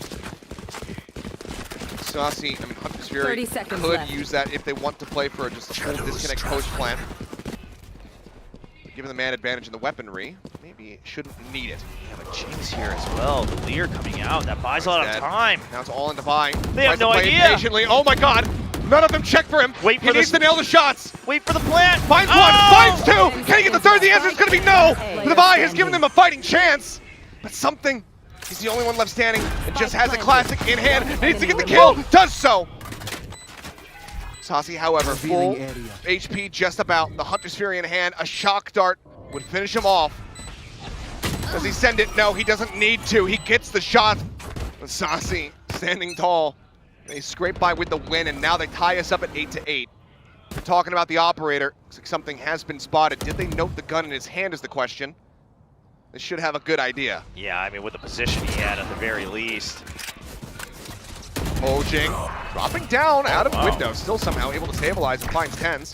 Saucy, I mean, Hunter's Fury could left. use that if they want to play for just a full disconnect post plant. Given the man advantage in the weaponry, maybe it shouldn't need it. Yeah, but Jing's here as well. The Lear coming out. That buys a lot of time. Now it's all in Devi. They have no idea. Patiently. Oh my god! None of them check for him. Wait for he needs to nail the shots. Wait for the plant. Finds one, finds 2. Can he get the third? The answer is going to be no. Devi has given them a fighting chance, but something. He's the only one left standing and just has a classic in hand. Needs to get the kill. Does so. Saucy, however, full HP just about. The Hunter's Fury in hand. A shock dart would finish him off. Does he send it? No, he doesn't need to. He gets the shot. Saucy standing tall. They scrape by with the win, and now they tie us up at 8-8. We're talking about the operator. Looks like something has been spotted. Did they note the gun in his hand is the question. They should have a good idea. Yeah, I mean, with the position he had at the very least. Oh, Jing dropping down out of window. Still somehow able to stabilize and finds 10's.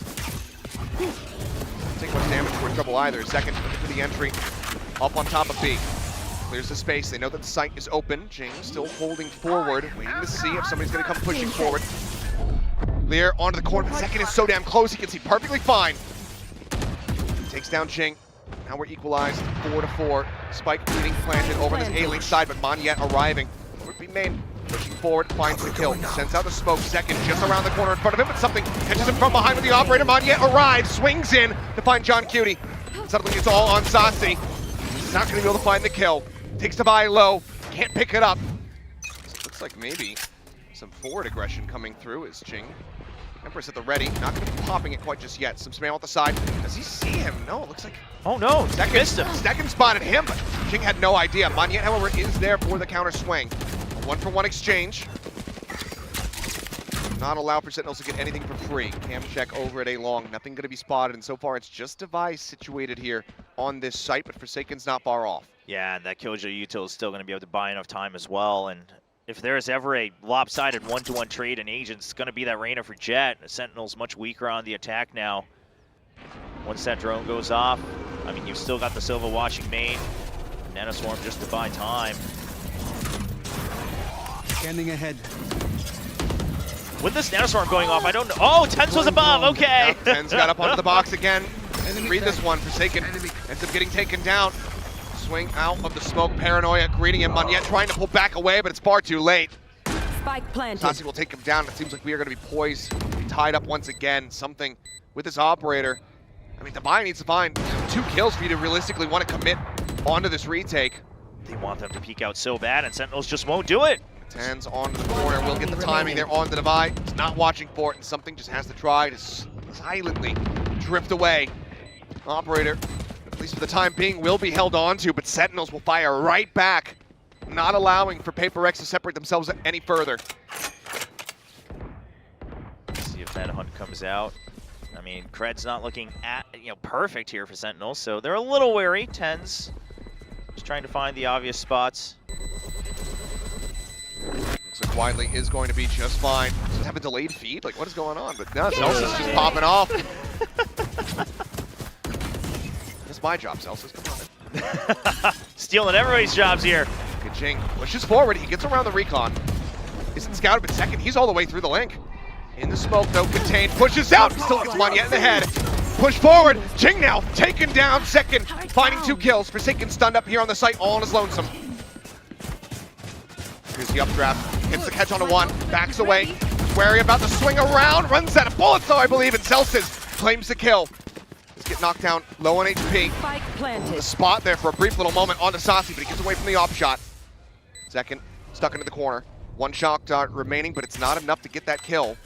Doesn't take much damage for trouble either. Second into the entry. Up on top of B. Clears the space. They know that the site is open. Jing still holding forward, waiting to see if somebody's going to come pushing forward. Lear onto the corner. The second is so damn close. He can see perfectly fine. Takes down Jing. Now we're equalized 4-4. Spike being planted over this A-link side, but Monet arriving. Would be main. Pushing forward, finds the kill. Sends out the smoke. Second just around the corner in front of him, but something catches him from behind with the operator. Monet arrives, swings in to find John Cutie. Suddenly it's all on Saucy. He's not going to be able to find the kill. Takes Devi low. Can't pick it up. Looks like maybe some forward aggression coming through as Jing. Empress at the ready. Not going to be popping it quite just yet. Some spam at the side. Does he see him? No, it looks like... Oh no, missed him. Second spotted him, but Jing had no idea. Monet, however, is there for the counter swing. A 1-for-1 exchange. Not allow for Sentinels to get anything for free. Cam check over at A long. Nothing going to be spotted, and so far it's just Devi situated here on this site, but Forsaken's not far off. Yeah, and that Killjoy util is still going to be able to buy enough time as well. And if there is ever a lopsided 1-to-1 trade in Agents, it's going to be that Reyna for Jet. The Sentinel's much weaker on the attack now. Once that drone goes off, I mean, you've still got the Silva watching main. Nanoswarm just to buy time. Scanning ahead. With this Nanoswarm going off, I don't know. Oh, 10's was above, okay. Yep, 10's got up onto the box again. Read this one. Forsaken ends up getting taken down. Swing out of the smoke. Paranoia greeting him. Monet trying to pull back away, but it's far too late. Spike planted. Saucy will take him down. It seems like we are going to be poised, tied up once again. Something with this operator. I mean, Devi needs to find 2 kills for you to realistically want to commit onto this retake. They want them to peek out so bad, and Sentinels just won't do it. Tens onto the corner, will get the timing there on the divide. He's not watching for it, and something just has to try to silently drift away. Operator, at least for the time being, will be held onto, but Sentinels will fire right back, not allowing for Paper Rex to separate themselves any further. Let's see if that hunt comes out. I mean, Cred's not looking perfect here for Sentinels, so they're a little wary. Tens just trying to find the obvious spots. Looks like Widely is going to be just fine. Does it have a delayed feed? Like, what is going on? But no, Celsius just popping off. That's my job, Celsius. Come on. Stealing everybody's jobs here. Good Jing pushes forward. He gets around the recon. Isn't scouted, but second, he's all the way through the link. In the smoke, though, contained, pushes out, still gets Monyet in the head. Push forward, Jing now taken down second, finding 2 kills. Forsaken stunned up here on the site, all on his lonesome. Here's the updraft, hits the catch on a 1, backs away, wary about the swing around, runs out of bullets though, I believe, and Celsius claims the kill. Let's get knocked down, low on HP. Spike planted. The spot there for a brief little moment onto Sasi, but he gets away from the off shot. Second, stuck into the corner. 1 shock dart remaining, but it's not enough to get that kill.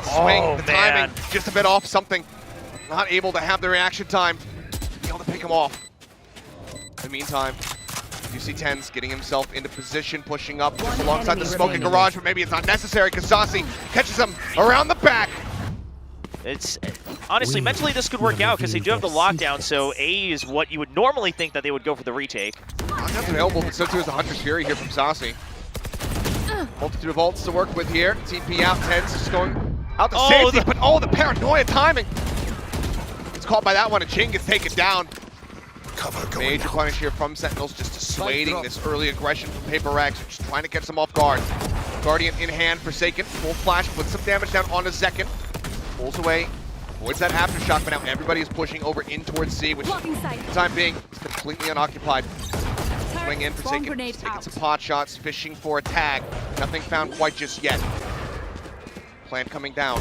Swing, the timing, just a bit off something. Not able to have the reaction time, be able to pick him off. In the meantime, you see Tens getting himself into position, pushing up just alongside the smoking garage, but maybe it's not necessary because Sasi catches him around the back. It's honestly, mentally this could work out because they do have the lockdown, so A is what you would normally think that they would go for the retake. Lockdown's available, but so too is the Hunter's Fury here from Sasi. Multitude of ults to work with here. TP out, Tens just going out to safety, but the paranoia timing. It's caught by that one, and Jing gets taken down. Major punish here from Sentinels, just dissuading this early aggression from Paper Rex, just trying to catch them off guard. Guardian in hand, Forsaken, full flash, puts some damage down on a second. Pulls away, avoids that aftershock, but now everybody is pushing over in towards C, which for the time being is completely unoccupied. Swing in, Forsaken, taking some pot shots, fishing for a tag. Nothing found quite just yet. Plan coming down.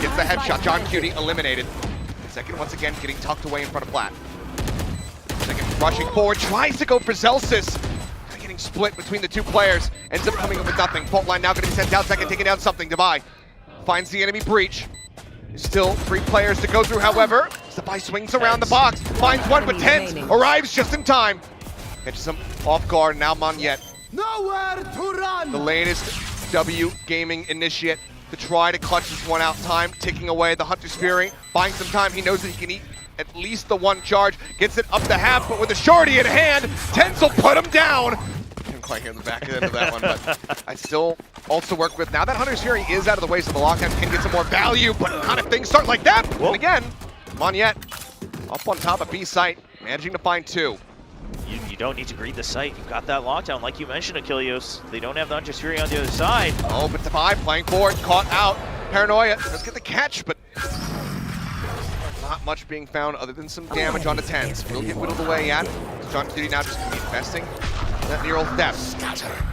Gets the headshot, John Cutie eliminated. Second once again getting tucked away in front of Plat. Second rushing forward, tries to go for Celsius. Getting split between the 2 players, ends up coming up with nothing. Fault line now going to be sent out, second taking down something. Devi finds the enemy breach. There's still 3 players to go through, however. Devi swings around the box, finds one, but Tens arrives just in time. Catches him off guard, now Monyet. Nowhere to run! The latest W Gaming initiate to try to clutch this one out. Time ticking away, the Hunter's Fury, buying some time. He knows that he can eat at least the 1 charge, gets it up to half, but with a shorty in hand, Tens will put him down. Didn't quite hear the back end of that one, but I still also work with. Now that Hunter's Fury is out of the way, so the lockdown can get some more value, but not if things start like that. And again, Monyet up on top of B site, managing to find 2. You don't need to greed the site. You've got that lockdown, like you mentioned, Achilles. They don't have the Hunter's Fury on the other side. Oh, but Devi playing forward, caught out. Paranoia does get the catch, but not much being found other than some damage on the Tens. Will get whittled away at. John Cutie now just going to be investing in that near old depth.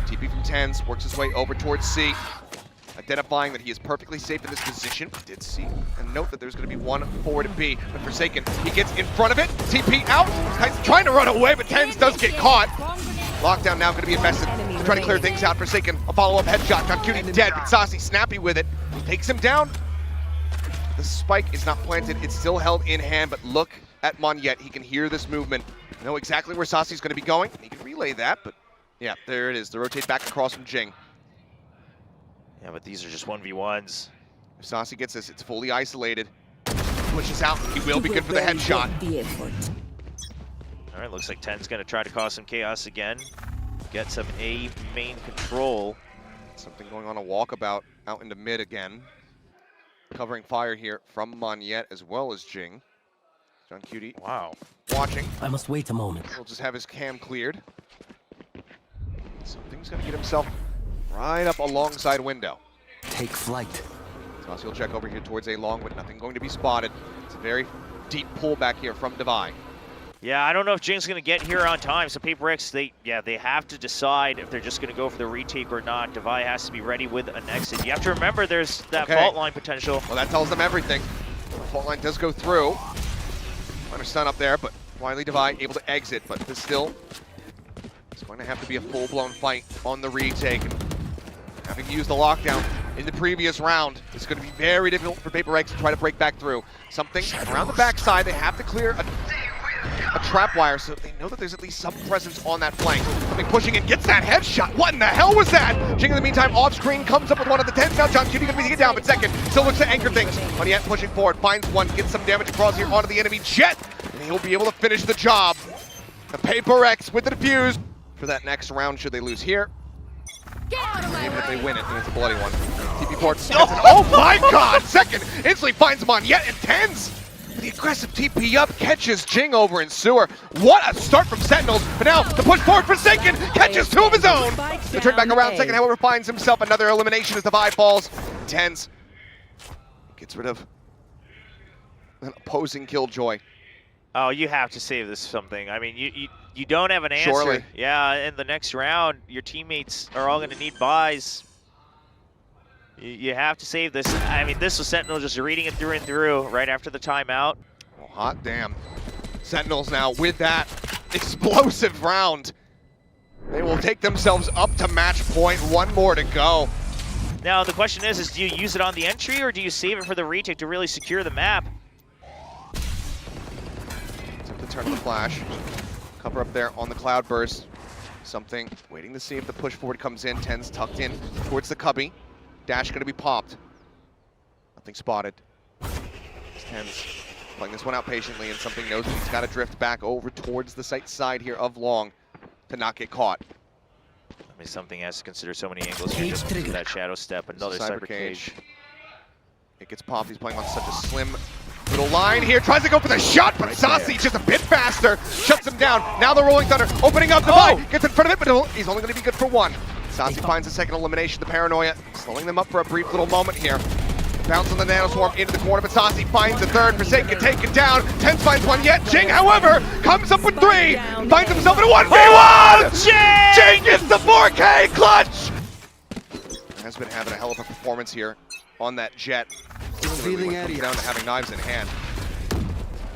TP from Tens works his way over towards C. Identifying that he is perfectly safe in this position. Did see and note that there's going to be 1 forward at B, but Forsaken, he gets in front of it. TP out, trying to run away, but Tens does get caught. Lockdown now going to be invested to try to clear things out. Forsaken, a follow-up headshot. John Cutie dead, but Sasi snappy with it. Takes him down. The spike is not planted, it's still held in hand, but look at Monyet. He can hear this movement, know exactly where Sasi's going to be going. He can relay that, but yeah, there it is. The rotate back across from Jing. Yeah, but these are just 1v1s. If Sasi gets this, it's fully isolated. Pushes out, he will be good for the headshot. All right, looks like Ten's going to try to cause some chaos again. Get some A main control. Something going on a walkabout out into mid again. Covering fire here from Monyet as well as Jing. John Cutie. Wow. Watching. I must wait a moment. He'll just have his cam cleared. Something's going to get himself right up alongside window. Take flight. Sasi will check over here towards A long, but nothing going to be spotted. It's a very deep pullback here from Devi. Yeah, I don't know if Jing's going to get here on time. So Paper Rex, they have to decide if they're just going to go for the retake or not. Devi has to be ready with an exit. You have to remember there's that fault line potential. Well, that tells them everything. The fault line does go through. Minor stun up there, but Wiley Devi able to exit, but this still is going to have to be a full-blown fight on the retake. Having used the lockdown in the previous round, it's going to be very difficult for Paper Rex to try to break back through. Something around the backside, they have to clear a trap wire, so they know that there's at least some presence on that flank. Something pushing in, gets that headshot. What in the hell was that? Jing in the meantime, off screen, comes up with one of the 10s. Now John Cutie gonna be taken down, but second still looks to anchor things. But yet pushing forward, finds one, gets some damage across here onto the enemy jet, and he'll be able to finish the job. The Paper X with the defuse for that next round should they lose here. Even if they win it, and it's a bloody one. TP port. Oh my god! Second instantly finds him on yet and tens. The aggressive TP up catches Jing over in sewer. What a start from Sentinels, but now the push forward for Forsaken catches two of his own. The turn back around, second, however, finds himself another elimination as the vibe falls. Tens gets rid of an opposing Killjoy. Oh, you have to save this something. I mean, you don't have an answer. Surely. Yeah, in the next round, your teammates are all going to need buys. You have to save this. I mean, this was Sentinel just reading it through and through right after the timeout. Oh, hot damn. Sentinels now with that explosive round. They will take themselves up to match point. One more to go. Now, the question is do you use it on the entry or do you save it for the retake to really secure the map? Attempt to turn on the flash. Cover up there on the cloud burst. Something waiting to see if the push forward comes in. Tens tucked in towards the cubby. Dash gonna be popped. Nothing spotted. Tens playing this one out patiently, and something knows that he's got to drift back over towards the side here of Long to not get caught. I mean, something has to consider so many angles here. Just that shadow step, another cyber cage. It gets popped. He's playing on such a slim little line here. Tries to go for the shot, but Saucy just a bit faster. Shuts him down. Now the Rolling Thunder opening up the fight. Gets in front of it, but he's only going to be good for one. Saucy finds a second elimination. The paranoia slowing them up for a brief little moment here. Bounce on the Nanoswarm into the corner, but Saucy finds a third. Forsaken taken down. Tens finds one yet. Jing, however, comes up with three. Finds himself in a 1v1. Jing gets the 4K clutch. Has been having a hell of a performance here on that jet. Really down to having knives in hand.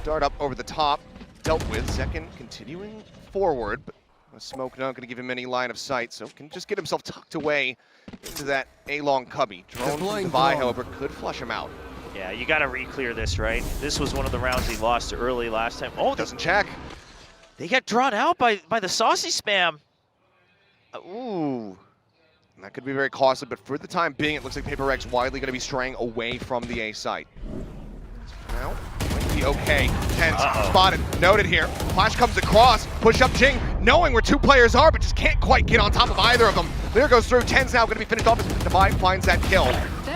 Dart up over the top, dealt with. Second continuing forward, but smoke not going to give him any line of sight, so can just get himself tucked away into that A-long cubby. Drone from Devi, however, could flush him out. Yeah, you got to re-clear this, right? This was one of the rounds he lost early last time. Oh, doesn't check. They get drawn out by the saucy spam. Ooh. And that could be very costly, but for the time being, it looks like Paper Rex widely going to be straying away from the A site. So now, might be okay. Tens spotted, noted here. Flash comes across, push up Jing, knowing where two players are, but just can't quite get on top of either of them. Lear goes through, Tens now going to be finished off as Devi finds that kill.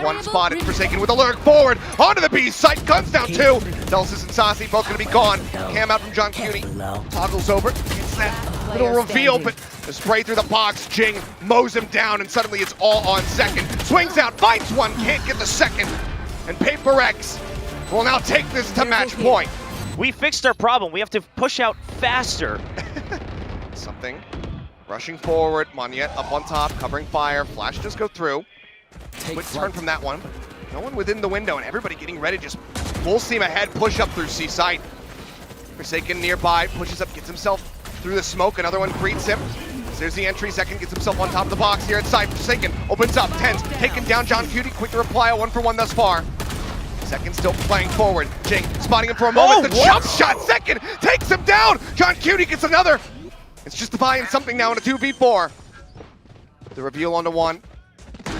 One spotted, Forsaken with a lurk forward, onto the B site, guns down two. Delsis and Saucy both going to be gone. Cam out from John Cutie, toggles over, gets that little reveal, but the spray through the box, Jing mows him down, and suddenly it's all on second. Swings out, finds one, can't get the second, and Paper Rex will now take this to match point. We fixed our problem. We have to push out faster. Something rushing forward. Monyet up on top, covering fire. Flash just go through. Quick turn from that one. No one within the window, and everybody getting ready. Just full steam ahead. Push up through C site. Forsaken nearby, pushes up, gets himself through the smoke. Another one greets him. There's the entry. Second gets himself on top of the box here at side. Forsaken opens up. Tens taking down John Cutie. Quick to reply. A 1-for-1 thus far. Second still playing forward. Jing spotting him for a moment. The jump shot. Second takes him down. John Cutie gets another. It's just buying something now in a 2v4. The reveal onto one.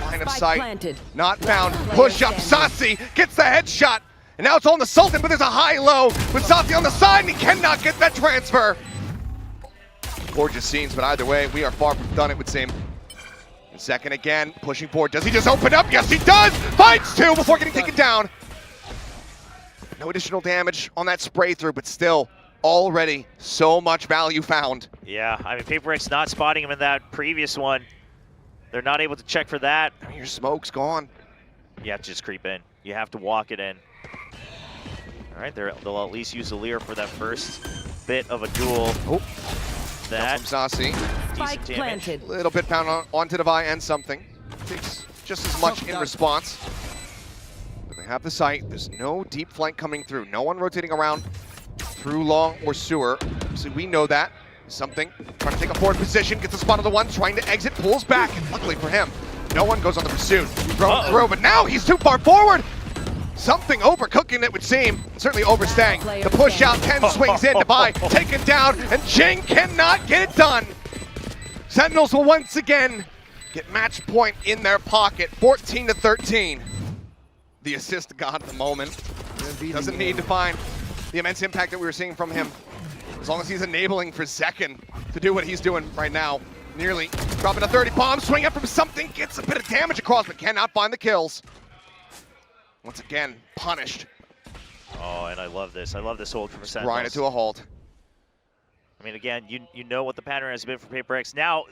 Line of sight. Not found. Push up. Saucy gets the headshot. And now it's on the Sultan, but there's a high-low with Saucy on the side, and he cannot get that transfer. Gorgeous scenes, but either way, we are far from done, it would seem. And second again, pushing forward. Does he just open up? Yes, he does! Finds two before getting taken down. No additional damage on that spray through, but still, already so much value found. Yeah, I mean, Paper Rex not spotting him in that previous one. They're not able to check for that. I mean, your smoke's gone. You have to just creep in. You have to walk it in. All right, they'll at least use the Lear for that first bit of a duel. Oh. That from Saucy. Spike planted. Little bit pound onto Devi and something. Takes just as much in response. But they have the sight. There's no deep flank coming through. No one rotating around through long or sewer. So we know that. Something, trying to take a forward position, gets a spot on the one, trying to exit, pulls back, and luckily for him, no one goes on the pursuit. Thrown through, but now he's too far forward. Something overcooking it would seem, certainly overstaying. The push out, 10 swings in, Devi taken down, and Jing cannot get it done. Sentinels will once again get match point in their pocket, 14-13. The assist god at the moment. Doesn't need to find the immense impact that we were seeing from him. As long as he's enabling for Zekken to do what he's doing right now. Nearly dropping a 30 bomb, swing up from something, gets a bit of damage across, but cannot find the kills. Once again, punished. Oh, and I love this. I love this hold from Sentinels. Grind it to a halt. I mean, again, you know what the pattern has been for Paper Rex. Now,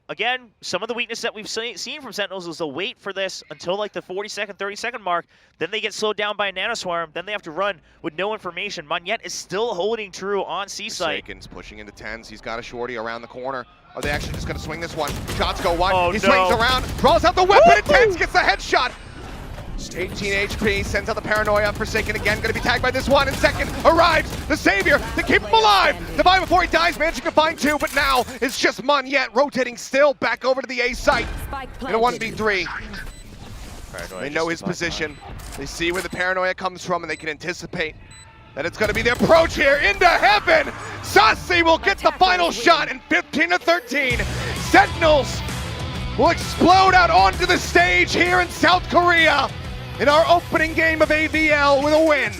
again, some of the weakness that we've seen from Sentinels is they'll wait for this until like the 40-second, 30-second mark. Then they get slowed down by a nanoswarm. Then they have to run with no information. Monyet is still holding true on C-Site. Sakin's pushing into 10s. He's got a shorty around the corner. Are they actually just going to swing this one? Shots go wide. Oh, he no. swings around, draws out the weapon, and 10s gets the headshot. 18 HP, sends out the paranoia. Forsaken again, going to be tagged by this one, and second arrives the savior to keep him alive. Devi, before he dies, managing to find two, but now it's just Monyet rotating still back over to the A site in a 1v3. They know his position. They see where the paranoia comes from, and they can anticipate that it's going to be the approach here into heaven. Sasi will get the final shot in 15-13. Sentinels will explode out onto the stage here in South Korea in our opening game of AVL with a win.